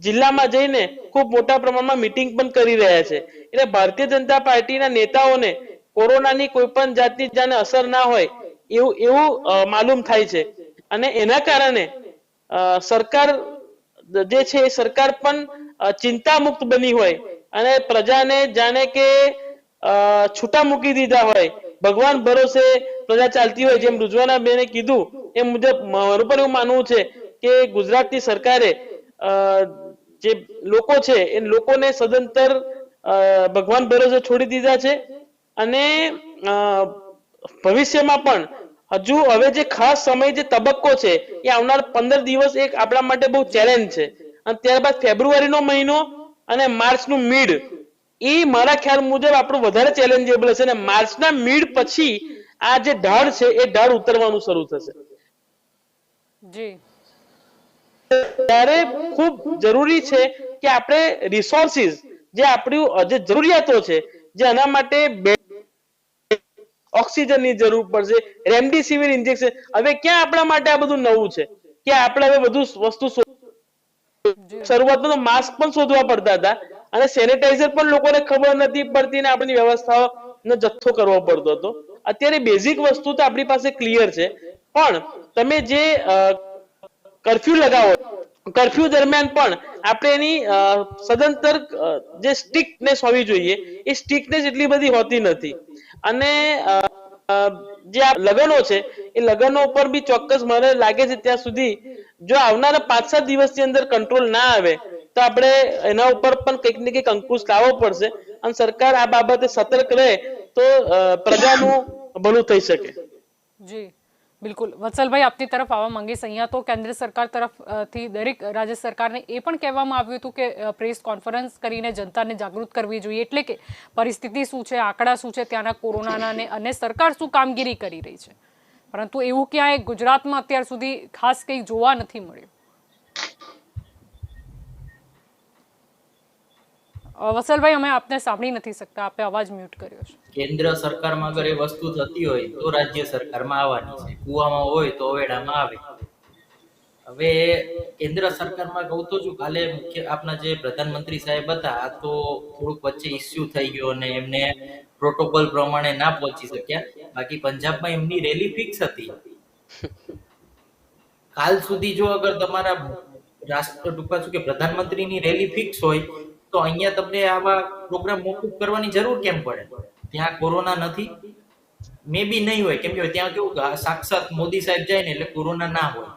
જિલ્લામાં જઈને ખૂબ મોટા પ્રમાણમાં મીટિંગ પણ કરી રહ્યા છે. એટલે ભારતીય જનતા પાર્ટીના નેતાઓને કોરોનાની કોઈ પણ જાતની જાને અસર ના હોય એવું માલુમ થાય છે અને એના કારણે સરકાર જે છે એ સરકાર પણ ચિંતા મુક્ત બની હોય અને પ્રજાને જાણે કે છૂટા મૂકી દીધા હોય, ભગવાન ભરોસે પ્રજા ચાલતી હોય. જેમ રુજવાના બેને કીધું એ મુજબ મારું પણ એવું માનવું છે કે ગુજરાતની સરકારે જે લોકો છે એ લોકોને સદંતર ભગવાન ભરોસે છોડી દીધા છે અને ભવિષ્યમાં પણ હજુ હવે જે ખાસ સમય જે તબક્કો છે એ આવનાર 15 દિવસ એક આપણા માટે બહુ ચેલેન્જ છે અને ત્યારબાદ ફેબ્રુઆરીનો મહિનો અને માર્ચનું મિડ એ મારા ખ્યાલ મુજબ આપણું વધારે ચેલેન્જેબલ હશે અને માર્ચના મિડ પછી આ જે ઢાળ છે એ ઢાળ ઉતરવાનું શરૂ થશે. જી, ત્યારે ખૂબ જરૂરી છે કે આપણે રિસોર્સિસ જે આપણી જે જરૂરિયાતો છે, જે આના માટે ઓક્સિજનની જરૂર પડશે, રેમડેસિવિર ઇન્જેક્શન, હવે ક્યાં આપણા માટે આ બધું નવું છે કે આપણે હવે બધું વસ્તુ શરૂઆતમાં તો માસ્ક પણ શોધવા પડતા હતા અને સેનેટાઈઝર પણ લોકોને ખબર નથી પડતી ને આપણી વ્યવસ્થાનો જથ્થો કરવો પડતો હતો. અત્યારે બેઝિક વસ્તુ તો આપણી પાસે ક્લિયર છે, પણ તમે જે કર્ફ્યુ લગાવો, કર્ફ્યુ દરમિયાન પણ આપણે એની સદંતર જે સ્ટ્રિક્ટનેસ હોવી જોઈએ એ સ્ટ્રિક્ટનેસ એટલી બધી હોતી નથી અને જે આ લગનો છે એ લગનો ઉપર બી ચોક્કસ મને લાગે છે ત્યાં સુધી જો આવનારા 5-7 દિવસની અંદર કંટ્રોલ ના આવે તો આપણે એના ઉપર પણ કંઈક ને કંઈક અંકુશ લાવવો પડશે અને સરકાર આ બાબતે સતર્ક રહે તો પ્રજાનું ભલું થઈ શકે. જી બિલકુલ. વત્સલભાઈ, આપની તરફ આવવા માંગીશ. અહીંયા તો કેન્દ્ર સરકાર તરફથી દરેક રાજ્ય સરકારને એ પણ કહેવામાં આવ્યું હતું કે પ્રેસ કોન્ફરન્સ કરીને જનતાને જાગૃત કરવી જોઈએ, એટલે કે પરિસ્થિતિ શું છે, આંકડા શું છે ત્યાંના કોરોનાના અને સરકાર શું કામગીરી કરી રહી છે, પરંતુ એવું ક્યાંય ગુજરાતમાં અત્યાર સુધી ખાસ કંઈ જોવા નથી મળ્યું. વત્સલભાઈ, અમે આપને સાંભળી નથી શકતા, આપે અવાજ મ્યુટ કર્યો છે. કેન્દ્ર સરકારમાં અગર એ વસ્તુ થતી હોય તો રાજ્ય સરકારમાં આવવાની છે, કુવામાં હોય તો વેડામાં આવે. હવે કેન્દ્ર સરકારમાં કહું તો છું, કાલે મુખ્ય આપના જે પ્રધાનમંત્રી સાહેબ હતા આ તો થોડુંક વચ્ચે ઇસ્યુ થઈ ગયો અને એમને પ્રોટોકોલ પ્રમાણે ના પહોંચી શક્યા. બાકી પંજાબમાં એમની રેલી ફિક્સ હતી. કાલ સુધી જો અગર તમારા રાષ્ટ્ર ટૂંકા શું કે પ્રધાનમંત્રીની રેલી ફિક્સ હોય તો અહીંયા તમને આવા પ્રોગ્રામ મોકૂફ કરવાની જરૂર કેમ પડે? ત્યાં કોરોના નથી, મે બી નહીં હોય, કેમ કે ત્યાં કેવું સાક્ષાત મોદી સાહેબ જાય ને એટલે કોરોના ના હોય.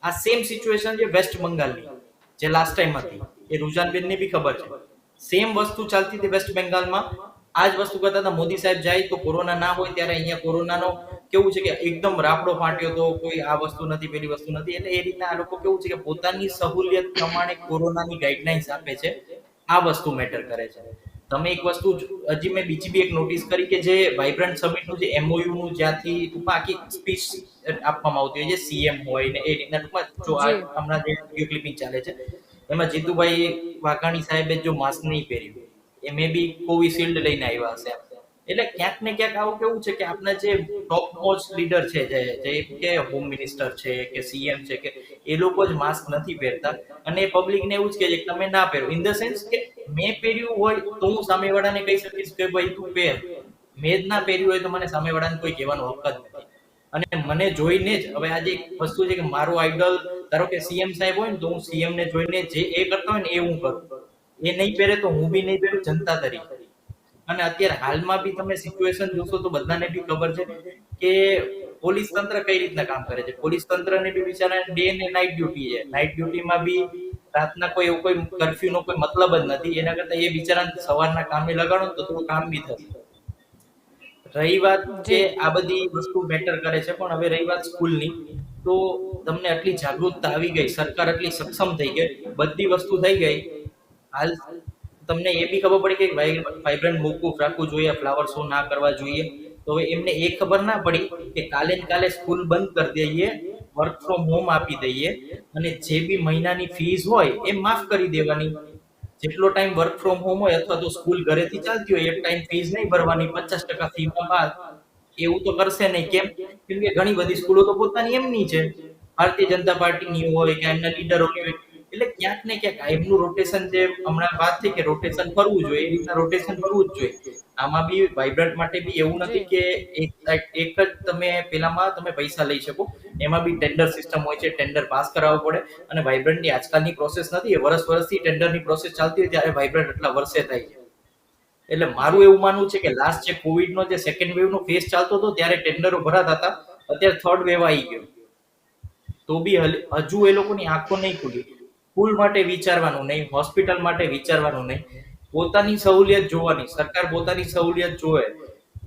આ સેમ સિચ્યુએશન છે વેસ્ટ બંગાળની, જે લાસ્ટ ટાઈમ હતી, એ રુજાનબેન ને બી ખબર છે. સેમ વસ્તુ ચાલતી હતી વેસ્ટ બેંગાલમાં. આ જ વસ્તુ કરતા હતા, મોદી સાહેબ જાય તો કોરોના ના હોય, ત્યારે અહીંયા કોરોનાનો કેવું છે કે એકદમ રાફડો ફાટ્યો તો કોઈ આ વસ્તુ નથી, પેલી વસ્તુ નથી. એટલે એ રીતના આ લોકો કેવું છે કે પોતાની સહુલિયત પ્રમાણે કોરોનાની ગાઈડલાઇન્સ આપે છે. આ વસ્તુ મેટર કરે છે. તમે એક વસ્તુ હજી મેં બીજી બી એક નોટિસ કરી કે જે વાઇબ્રન્ટ સમિટનું જે MOU નું જ્યાંથી ટૂંકમાં આખી સ્પીચ આપવામાં આવતી હોય છે, CM હોય ને એ રીતના ટૂંકમાં જો આ હમણાં જે વિડીયો ક્લિપિંગ ચાલે છે એમાં જીતુભાઈ વાઘાણી સાહેબે જો માસ્ક નહીં પહેર્યું, એ મે બી કોવિશિલ્ડ લઈને આવ્યા હશે. એટલે ક્યાંક ને ક્યાંક આવું કેવું છે કે આપણા જે ટોપ મોસ્ટ લીડર છે, જે કે હોમ મિનિસ્ટર છે કે સીએમ છે, કે એ લોકો જ માસ્ક નથી પહેરતા અને પબ્લિકને એવું જ કહે છે કે તમે ના પહેરો. ઇન ધ સેન્સ કે મેં પહેર્યું હોય તો હું સામેવાળાને કહી શકીશ કે ભાઈ તું પહેર. મેં જ ના પહેર્યું હોય તો મને સામેવાળાને કોઈ કહેવાનો હક જ નથી. અને મને જોઈને જ હવે આજે એક વસ્તુ છે કે મારો આઈડલ ધારો કે સીએમ સાહેબ હોય ને, તો હું સીએમ ને જોઈને જે એ કરતા હોય ને એ હું કરું. એ નહીં પહેરે તો હું બી નહીં પહેરું જનતા તરીકે. અને અત્યારે હાલમાં બી તમે સિચ્યુએશન જોશો તો બધાને બી ખબર છે કે પોલીસ તંત્ર કઈ રીતના કામ કરે છે. પોલીસ તંત્રને બી બિચારા ડે ને નાઇટ ડ્યુટી છે. નાઇટ ડ્યુટીમાં બી રાતના કોઈ એવું કોઈ કર્ફ્યુ નો કોઈ મતલબ જ નથી. એના કરતા એ બિચારા સવારના કામે લગાડો તો થોડું કામ બી થશે. રહી વાત કે આ બધી વસ્તુ મેટર કરે છે, પણ હવે રહી વાત સ્કૂલની, તો તમને આટલી જાગૃતતા આવી ગઈ, સરકાર આટલી સક્ષમ થઈ ગઈ, બધી વસ્તુ થઈ ગઈ. હાલ તમને એ બી ખબર પડી કે વાઇબ્રન્ટ મોકૂફ રાખવું જોઈએ, ફ્લાવર શો ના કરવા જોઈએ. તો હવે એમને એ ખબર ના પડી કે કાલે ને કાલે સ્કૂલ બંધ કરી દઈએ, વર્ક ફ્રોમ હોમ આપી દઈએ અને જે બી મહિનાની ફીસ હોય એ માફ કરી દેવાની. જેટલો ટાઈમ વર્ક ફ્રોમ હોમ હોય અથવા તો સ્કૂલ ઘરેથી ચાલતી હોય એ ટાઈમ ફીસ નહીં ભરવાની, 50% ફીમાં બાદ. એવું તો કરશે નહીં. કેમ? કેમ કે ઘણી બધી સ્કૂલો તો પોતાની એમની છે, ભારતીય જનતા પાર્ટીની હોય કે એમના લીડરોની હોય. એટલે ક્યાંક ને ક્યાંક એમનું રોટેશન, જે હમણાં વાત થઈ કે રોટેશન કરવું જોઈએ, એ રીતના રોટેશન કરવું જ જોઈએ. આમાં બી વાઇબ્રન્ટ માટે બી એવું નથી કે એક જ તમે પેલામાં તમે પૈસા લઈ શકો. એમાં બી ટેન્ડર સિસ્ટમ હોય છે, ટેન્ડર પાસ કરાવવો પડે. અને વાઇબ્રન્ટની આજકાલની પ્રોસેસ નથી, વર્ષથી ટેન્ડરની પ્રોસેસ ચાલતી હોય ત્યારે વાઇબ્રન્ટ એટલા વર્ષે થાય છે. એટલે મારું એવું માનવું છે કે લાસ્ટ જે કોવિડ નો જે સેકન્ડ વેવ નો ફેઝ ચાલતો હતો ત્યારે ટેન્ડરો ભરાતા હતા. અત્યારે થર્ડ વેવ આવી ગયો તો બી હજુ એ લોકોની આંખો નહીં ખુલી. સ્કૂલ માટે વિચારવાનું નહીં, હોસ્પિટલ માટે વિચારવાનું નહીં, પોતાની સહુલિયત જોવાની. સરકાર પોતાની સહુલિયત જોવે.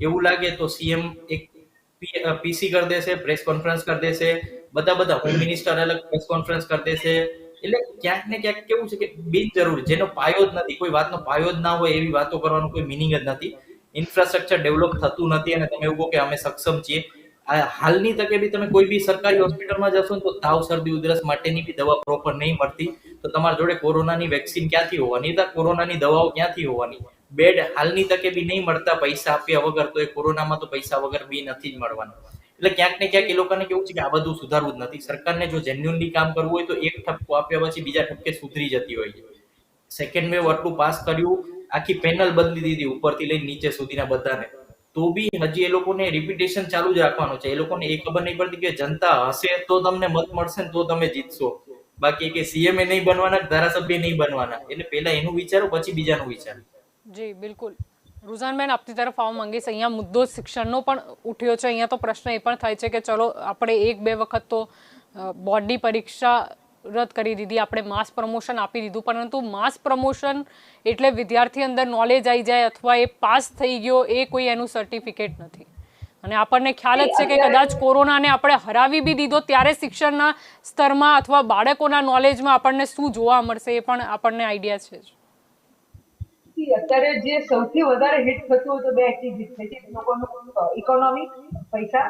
એવું લાગે તો સીએમ એક પીસી કરી દેશે, પ્રેસ કોન્ફરન્સ કરી દેશે, બધા હોમ મિનિસ્ટર અલગ પ્રેસ કોન્ફરન્સ કરી દેશે. એટલે ક્યાંક ને ક્યાંક કેવું છે કે બિનજરૂરી, જેનો પાયો જ નથી, કોઈ વાતનો પાયો જ ના હોય એવી વાતો કરવાનો કોઈ મિનિંગ જ નથી. ઇન્ફ્રાસ્ટ્રક્ચર ડેવલપ થતું નથી અને તમે એવું કહો કે અમે સક્ષમ છીએ. હાલની તકે બી તમે કોઈ બી સરકારી હોસ્પિટલમાં જશો ને તો તાવ, શરદી, ઉધરસ માટેની બી દવા પ્રોપર નહીં મળતી. તો તમારા જોડે કોરોનાની વેક્સિન ક્યાંથી હોવાની, તો કોરોનાની દવાઓ ક્યાંથી હોવાની? બેડ હાલની તકે બી નહીં મળતા પૈસા આપ્યા વગર. તો એ કોરોનામાં તો પૈસા વગર બી નથી જ મળવાનું. એટલે ક્યાંક ને ક્યાંક એ લોકોને કેવું છે કે આ બધું સુધારવું જ નથી. સરકારને જો જેન્યુઅલી કામ કરવું હોય તો એક ઠપકો આપ્યા પછી બીજા ઠપકે સુધરી જતી હોય છે. સેકન્ડ વેવ આટલું પાસ કર્યું, આખી પેનલ બદલી દીધી ઉપરથી લઈને નીચે સુધીના બધાને, તો બી હજી એ લોકોને રિપીટેશન ચાલુ જ રાખવાનું છે. એ લોકોને એ ખબર નહીં પડતી કે જનતા હશે તો તમને મત મળશે ને તો તમે જીતશો. બાકી કે સીએમ નહીં બનવાના, ધારાસભ્ય નહીં બનવાના. એટલે પહેલા એનું વિચારો પછી બીજાનું વિચારો. જી બિલકુલ. રૂઝાનબેન, આપની તરફ આવવા માંગીશ. અહીંયા મુદ્દો શિક્ષણનો પણ ઉઠ્યો છે. અહીંયા તો પ્રશ્ન એ પણ થાય છે કે ચલો આપણે 1-2 વખત તો બોર્ડની પરીક્ષા રદ કરી દીધી, આપણે માસ પ્રમોશન આપી દીધું, પરંતુ માસ પ્રમોશન એટલે વિદ્યાર્થી અંદર નોલેજ આવી જાય અથવા એ પાસ થઈ ગયો એ કોઈ એનું સર્ટિફિકેટ નથી. અને આપણને ખ્યાલ જ છે કે કદાચ કોરોનાને આપણે હરાવી બી દીધો ત્યારે શિક્ષણના સ્તરમાં અથવા બાળકોના નોલેજમાં આપણને શું જોવા મળશે એ પણ આપણને આઈડિયા છે જ. અત્યારે જે સૌથી વધારે હિટ થતું હતું બે એક્ટિવિટી થઈ છે. લોકોનું ઇકોનોમી, પૈસા,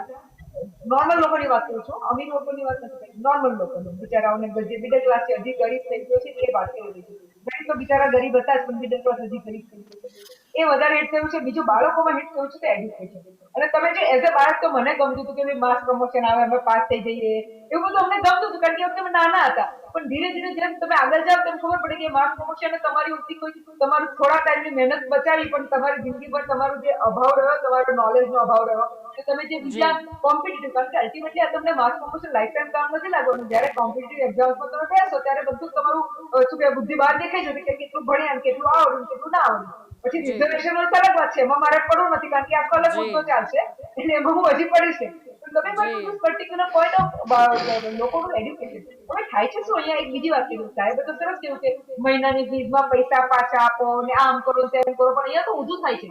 નોર્મલ લોકોની વાત કરું છું, અમીર લોકોની વાત નથી, નોર્મલ લોકોનું, બિચારાઓને જે મિડલ ક્લાસ છે હજી ગરીબ થઈ ગયો છે એ વાત કરી રહી છું. ગરીબ તો બિચારા ગરીબ હતા જ, પણ મિડલ ક્લાસ હજી ગરીબ થઈ ગયો છે એ વધારે હિટ થયું છે. બીજું બાળકોમાં હિટ થયું છે તો એડ્યુકેશન. અને તમે જે એઝ અ બાળક તો મને ગમતું હતું કે માસ પ્રમોશન આવે, અમે પાસ થઈ જઈએ, એવું બધું અમને ગમતું હતું કારણ કે વખતે અમે નાના હતા. પણ ધીરે ધીરે જેમ તમે આગળ જાવ તેમ ખબર પડે કે માસ પ્રમોશન તમારી ઉઠી કોઈ તમારું થોડા ટાઈમની મહેનત બચાવી પણ તમારી જિંદગી પર તમારું જે અભાવ રહ્યો, તમારો નોલેજનો અભાવ રહ્યો, કે તમે જે બીજા કોમ્પિટિટિવ, કારણ કે અલ્ટિમેટલી આ તમને માસ પ્રમોશન લાઈફ ટાઈમ કામ નથી લાગવાનું. જ્યારે કોમ્પિટિટિવ એક્ઝામ્સમાં તમે બેસો ત્યારે બધું તમારું શું કહેવાય બુદ્ધિ બહાર દેખાઈ જશે કે કેટલું ભણ્યા, કેટલું આવડ્યું, કેટલું ના આવડ્યું. પછી રિઝર્વેશન અલગ વાત છે, એમાં મારે પડવું નથી કારણ કે આખો અલગ મુદ્દો ચાલશે, એટલે એમાં હું હજી પડીશ નહીં. તમે પણ પર્ટિક્યુલર પોઈન્ટ ઓફ લોકોનું એડ્યુકેશન. હવે થાય છે શું, અહીંયા એક બીજી વાત કીધું, સાહેબ તો સરસ કેવું કે મહિનાની ફીસમાં પૈસા પાછા આપો ને આમ કરો તેમ કરો, પણ અહીંયા તો ઊંધું થાય છે.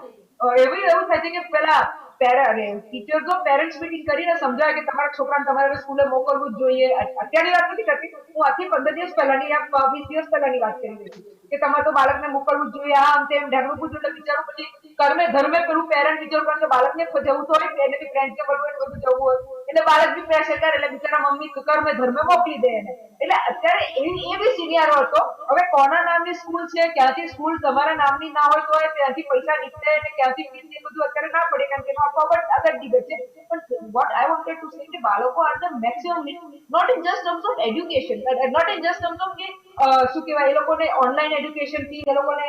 એવું થાય છે કે પેલા ટીચર્સ પેરેન્ટ્સ મીટિંગ કરીને સમજાવે કે તમારા છોકરાને તમારે સ્કૂલે મોકલવું જ જોઈએ. અત્યારની વાત નથી કરતી, હું આજથી 15 દિવસ પહેલાની 20 દિવસ પહેલાની વાત કરી રહી છું. કે તમારે તો બાળકને મોકલવું જ જોઈએ આમ તેમ ઢગલું પૂછું એટલે બિચારું પછી કર્મે ધર્મે પેલું પેરેન્ટ વિચારું કારણ કે બાળકને જવું તો હોય એને બી ફ્રેન્ડ કે બધું જવું હોય એટલે બાળક બી પ્રેશર કરે એટલે બિચારા મમ્મી કર્મે ધર્મે મોકલી દે એને એટલે અત્યારે એ બી સિનિયરો હતો હવે કોના નામની સ્કૂલ છે ક્યાંથી સ્કૂલ તમારા નામની ના હોય તો ત્યાંથી પૈસા નીકળે અને ક્યાંથી ફીસ એ બધું અત્યારે ના પડે કારણ કે એનો આખો અલગ ડિબેટ છે પણ what I wanted to say કે બાળકો are the maximum not in just terms of education not in just terms of કે શું કહેવાય એ લોકોને ઓનલાઈન એડ્યુકેશન થી એ લોકોને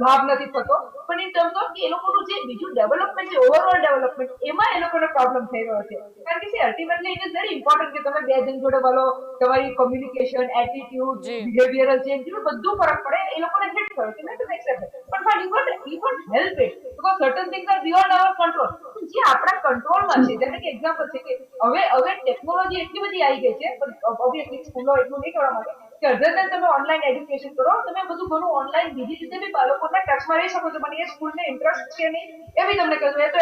લાભ નથી થતો પણ ઇન ટર્મ્સ ઓફ કે એ લોકોનું જે બીજું ડેવલપમેન્ટ છે ઓવરઓલ ડેવલપમેન્ટ એમાં એ લોકોને પ્રોબ્લેમ થઈ રહ્યો છે કારણ કે ultimately it is very important કે તમે બે જણ જોડે બોલો તમારી કોમ્યુનિકેશન એટીટ્યુડ જી બિહેવિયરલ ચેન્જ બધું ફરક પડે એ લોકોને હિટ થયો છે મેં તો એક્સેપ્ટ પણ you can't help it because certain things are beyond our control જે આપણા કંટ્રોલમાં છે જેને કે એક્ઝામ્પલ છે કે હવે ટેકનોલોજી એટલી બધી આવી ગઈ છે પણ ઓબ્વિયસલી સ્કૂલો એટલું નહીં કરવા માંગે કે અધર દેન તમે ઓનલાઈન એડ્યુકેશન કરો તમે બધું ઘણું ઓનલાઈન બીજી રીતે બી બાળકોના ટચમાં રહી શકો છો પણ એ સ્કૂલને ઇન્ટરેસ્ટ છે નહીં એ બી તમને કહ્યું એ તો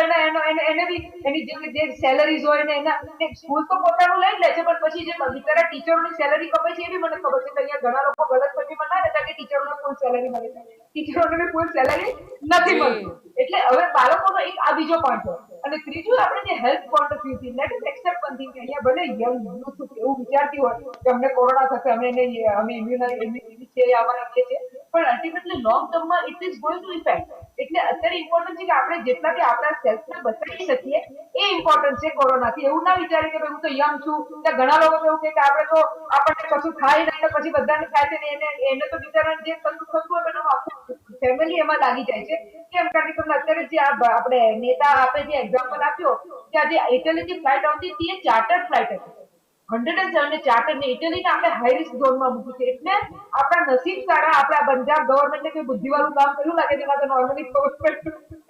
એને બી એની જે સેલરીઝ હોય ને એના સ્કૂલ તો પોતાનું લઈ લે છે પણ પછી જે બિચારા ટીચરોની સેલરી કપાય છે એ બી મને ખબર છે કે અહીંયા ઘણા લોકો ગલત ફરજીમાં ના રહેતા કે ટીચરોને ફૂલ સેલરી મળે છે ટીચરોને બી ફૂલ સેલરી નથી મળતી એટલે હવે બાળકોનો એક આ બીજો પોઈન્ટ હોય અને ત્રીજું આપણે જે હેલ્થ પોઈન્ટ ઓફ વ્યૂ થી let us accept one thing કે અહીંયા ભલે યંગ યુથ એવું વિચારતી હોય કે અમને કોરોના થશે અમે ઇમ્યુનિટી છે અમારા કે છે પણ અલ્ટિમેટલી લોંગ ટર્મમાં it is going to effect એટલે અત્યારે ઇમ્પોર્ટન્ટ છે કે આપણે જેટલા બી આપણા સેલ્ફને બચાવી શકીએ એ ઇમ્પોર્ટન્ટ છે કોરોનાથી એવું ના વિચારે કે હું તો યંગ છું ત્યાં ઘણા લોકો એવું કહે કે આપણે તો આપણને કશું થાય નહીં તો પછી બધાને થાય છે ને એને તો બિચારાને જે કશું થતું હોય એનું આખું ફેમિલી એમાં લાગી જાય છે કેમ કારણ કે તમને અત્યારે જે આપણે નેતા આપે જે એક્ઝામ્પલ આપ્યો કે આજે ઇટાલીથી ફ્લાઇટ આવતી હતી એ ચાર્ટર્ડ ફ્લાઇટ હતી 107 ચાર્ટર ને ઇટલીને આપણે હાઈ રિસ્ક ઝોનમાં મૂક્યું છે એટલે આપણા નસીબ સારા આપણા પંજાબ ગવર્મેન્ટને કોઈ બુદ્ધિવાળું કામ કર્યું લાગે છે તો નોર્મલી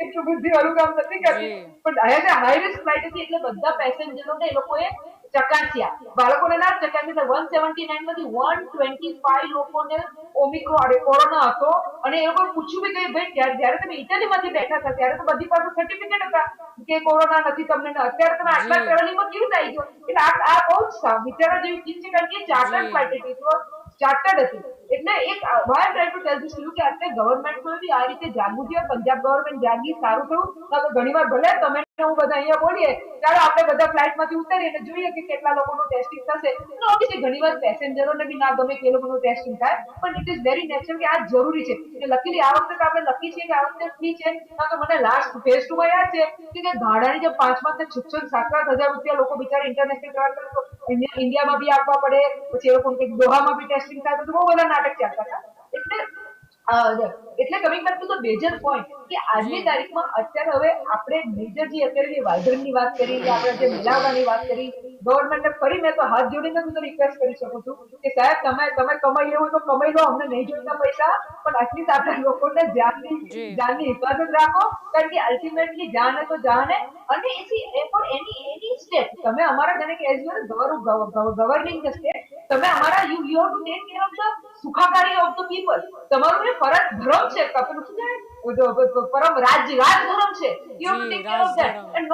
એટલું બુદ્ધિવાળું કામ નથી કરતી પણ હાઈ રિસ્ક ફ્લાઇટ હતી એટલે બધા પેસેન્જરોને એ લોકોએ ચકાસ્યા બાળકોને ના ચકાસ્યા 179 માંથી 125 લોકોને ઓમિક્રોન કોરોના હતો અને એ લોકોએ પૂછ્યું કે ભાઈ જ્યારે તમે ઇટાલીમાંથી બેઠા હતા ત્યારે તો બધી પાસે સર્ટિફિકેટ હતા કે કોરોના નથી તમને અત્યારે તમે આટલા ટ્રાવેલિંગમાં કેવી રીતે આવી ગયો એટલે આ બહુ જ વિચારવા જેવી ચીજ છે કારણ કે ચાર્ટર્ડ ફ્લાઇટ હતી ચાર્ટર્ડ હતી એટલે એક why try to tell this કે અત્યારે ગવર્મેન્ટમાં બી આ રીતે જાગવું જોઈએ પંજાબ ગવર્મેન્ટ જાગી સારું થયું તો ઘણી વાર ભલે તમે હું બધા અહીંયા બોલીએ ચાલો આપણે બધા ફ્લાઇટમાંથી ઉતરીએ અને જોઈએ કે કેટલા લોકોનું ટેસ્ટિંગ થશે તો ઓબ્વિયસલી ઘણી વાર પેસેન્જરોને બી ના ગમે કે એ લોકોનું ટેસ્ટિંગ થાય પણ ઇટ ઇઝ વેરી નેચરલ કે આ જરૂરી છે કે લકીલી આ વખતે તો આપણે લકી છીએ કે આ વખતે ફ્રી છે તો મને લાસ્ટ ફેઝ 2 માં યાદ છે કે ભાડાની જે 5 7,000 રૂપિયા લોકો બિચારા ઇન્ટરનેશનલ ટ્રાવેલ કરે તો ઇન્ડિયામાં બી આપવા પડે પછી એ લોકોને કંઈક દોહામાં બી ટેસ્ટિંગ થાય તો બહુ બધા નાટક ચાલતા હતા એટલે coming back to the major point કે આજની તારીખમાં અત્યારે હવે આપણે મેજર જે અત્યારે જે વાઇબ્રન્ટની વાત કરી કે આપણે જે મેળાવડાની વાત કરી ગવર્મેન્ટને ફરી મેં તો હાથ જોડીને હું તો રિક્વેસ્ટ કરી શકું છું કે સાહેબ તમે કમાઈ લેવું તો કમાઈ લો અમને નહીં જોઈતા પૈસા પણ એટલીસ્ટ આપણે લોકોને જાનની હિફાજત રાખો કારણ કે અલ્ટિમેટલી જાન તો જાન અને એની સ્ટેટ તમે અમારા જેને કે એઝ ગવર્નિંગ ધ સ્ટેટ તમે અમારા you have to take care of the સુખાકારી ઓફ ધ પીપલ તમારું એ ફરજ ધર્મ છે કપડું શું છે પરમ રાજધર્મ છે you have to take care of that and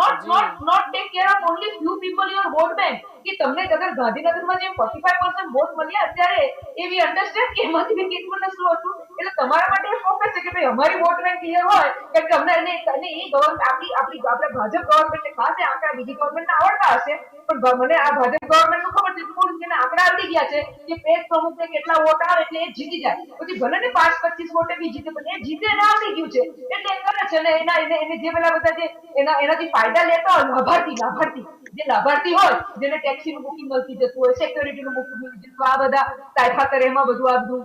not take care of only few people your vote bank કે તમને અગર ગાંધીનગરમાં જે 45% વોટ મળ્યા અત્યારે એવી અન્ડરસ્ટેન્ડ કે એમાંથી બી કેટલું શું હતું એટલે તમારા માટે ફોકસ છે કે ભાઈ અમારી વોટ બેંક ક્લિયર હોય કે અમને અને એ ગવર્મેન્ટ આપણે ભાજપ ગવર્મેન્ટ ખાસ આંકડા બીજી ગવર્મેન્ટ આવડતા હશે પણ મને આ ભાજપ ગવર્મેન્ટ નું ખબર છે થોડું જેને આંકડા આવડી ગયા છે કે પેજ પ્રમુખને કેટલા વોટ આવે એટલે એ જીતી જાય પછી ભલે ને 5-25 વોટે બી જીતે પણ એ જીતે એને આવડી ગયું છે એટલે એ કરે છે અને એને જે પેલા બધા જે એનાથી ફાયદા લેતા હોય લાભાર્થી જે લાભાર્થી હોય જેને ટેક્સીનું બુકિંગ મળતી જતું હોય સિક્યોરિટીનું બુકિંગ મળતી જતું આ બધા તાઇફા કરે એમાં બધું આ બધું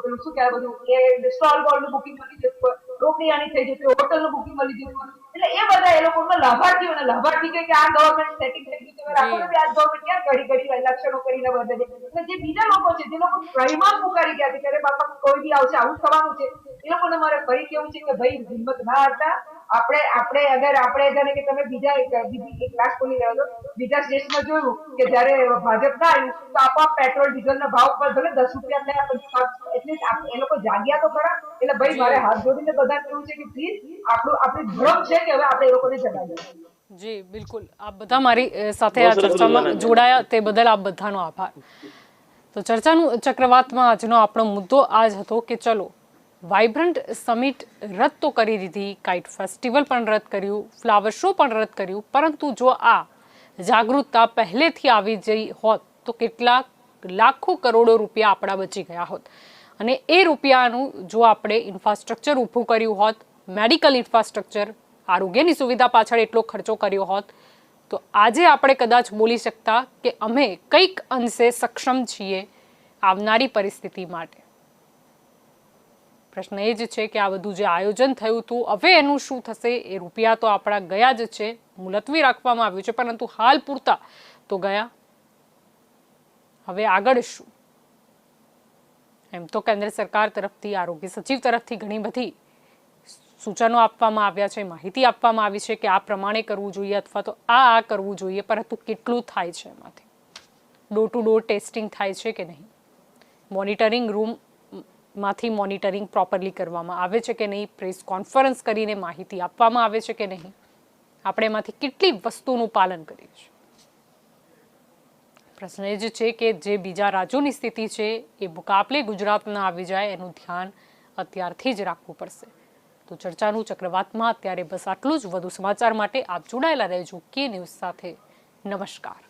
પેલું શું કહેવાય બધું એ સ્ટોલ બોલનું બુકિંગ મળી જતું હોય રોકડિયાની થઈ જતી હોય હોટલનું બુકિંગ મળી જતું હોય એટલે એ બધા એ લોકોનો લાભાર્થી કે આ ગવર્મેન્ટ સેટિંગ થઈ ગયું છે રાખો ને આ ગવર્મેન્ટ ક્યાં ઘડી લક્ષણો કરીને બદલે એટલે જે બીજા લોકો છે જે લોકો પ્રહીમાં પુકારી ગયા છે ત્યારે બાપા કોઈ બી આવશે આવું થવાનું છે એ લોકોને મારે ફરી કેવું છે કે ભાઈ હિંમત ના હતા આપણે જાણે કે તમે બીજી ક્લાસ ખોલી રહ્યો છો બીજા સ્ટેટમાં જોયું કે જયારે ભાજપ ના આવ્યું તો આપોઆપ પેટ્રોલ ડીઝલ ના ભાવ પર ભલે 10 રૂપિયા થયા પણ એટલીસ્ટ એ લોકો જાગ્યા તો ખરા એટલે ભાઈ મારે હાથ જોડીને બધા કેવું છે કે પ્લીઝ આપણી ધર્મ છે કે હવે આપણે એ લોકોને જગાડીએ જી બિલકુલ આપ બધા મારી સાથે આ ચર્ચામાં જોડાયા તે બદલ આપ બધાનો આભાર તો ચર્ચાનું ચક્રવાતમાં આજનો આપણો મુદ્દો આ જ હતો કે ચલો વાઇબ્રન્ટ સમિટ રદ તો કરી દીધી, કાઇટ ફેસ્ટિવલ પણ રદ કર્યું, ફ્લાવર શો પણ રદ કર્યું, પરંતુ જો આ જાગૃતતા પહેલેથી આવી જઈ હોત તો કેટલાક લાખો કરોડો રૂપિયા આપણા બચી ગયા હોત. અને એ રૂપિયાનું જો આપણે ઇન્ફ્રાસ્ટ્રક્ચર ઊભું કર્યું હોત, મેડિકલ ઇન્ફ્રાસ્ટ્રક્ચર, આરોગ્યની સુવિધા પાછળ એટલો ખર્ચો કર્યો હોત, તો આજે આપણે કદાચ બોલી શકતા કે અમે કંઈક અંશે સક્ષમ છીએ આવનારી પરિસ્થિતિ માટે. પ્રશ્ન એ જ છે કે આ બધું જે આયોજન થયું હતું, હવે એનું શું થશે? એ રૂપિયા તો આપણા ગયા જ છે, મુલતવી રાખવામાં આવ્યું છે, પરંતુ હાલ પૂરતા તો ગયા. હવે આગળ શું? એમ તો કેન્દ્ર સરકાર તરફથી, આરોગ્ય સચિવ તરફથી ઘણી બધી સૂચનો આપવામાં આવ્યા છે, માહિતી આપવામાં આવી છે કે આ પ્રમાણે કરવું જોઈએ અથવા તો આ કરવું જોઈએ, પરંતુ કેટલું થાય છે એમાંથી? ડોર ટુ ડોર ટેસ્ટિંગ થાય છે કે નહીં? મોનિટરિંગ રૂમમાંથી મોનિટરિંગ પ્રોપરલી કરવામાં આવે છે કે નહીં? પ્રેસ કોન્ફરન્સ કરીને માહિતી આપવામાં આવે છે કે નહીં? આપણે એમાંથી કેટલી વસ્તુનું પાલન કરીએ છીએ? પ્રશ્ન એ જ છે કે જે બીજા રાજ્યોની સ્થિતિ છે એ મુકાબલે ગુજરાતના આવી જાય એનું ધ્યાન અત્યારથી જ રાખવું પડશે. તો ચર્ચાનું ચક્રવાતમાં અત્યારે બસ આટલું જ. વધુ સમાચાર માટે આપ જોડાયેલા રહેજો કે ન્યૂઝ સાથે. નમસ્કાર.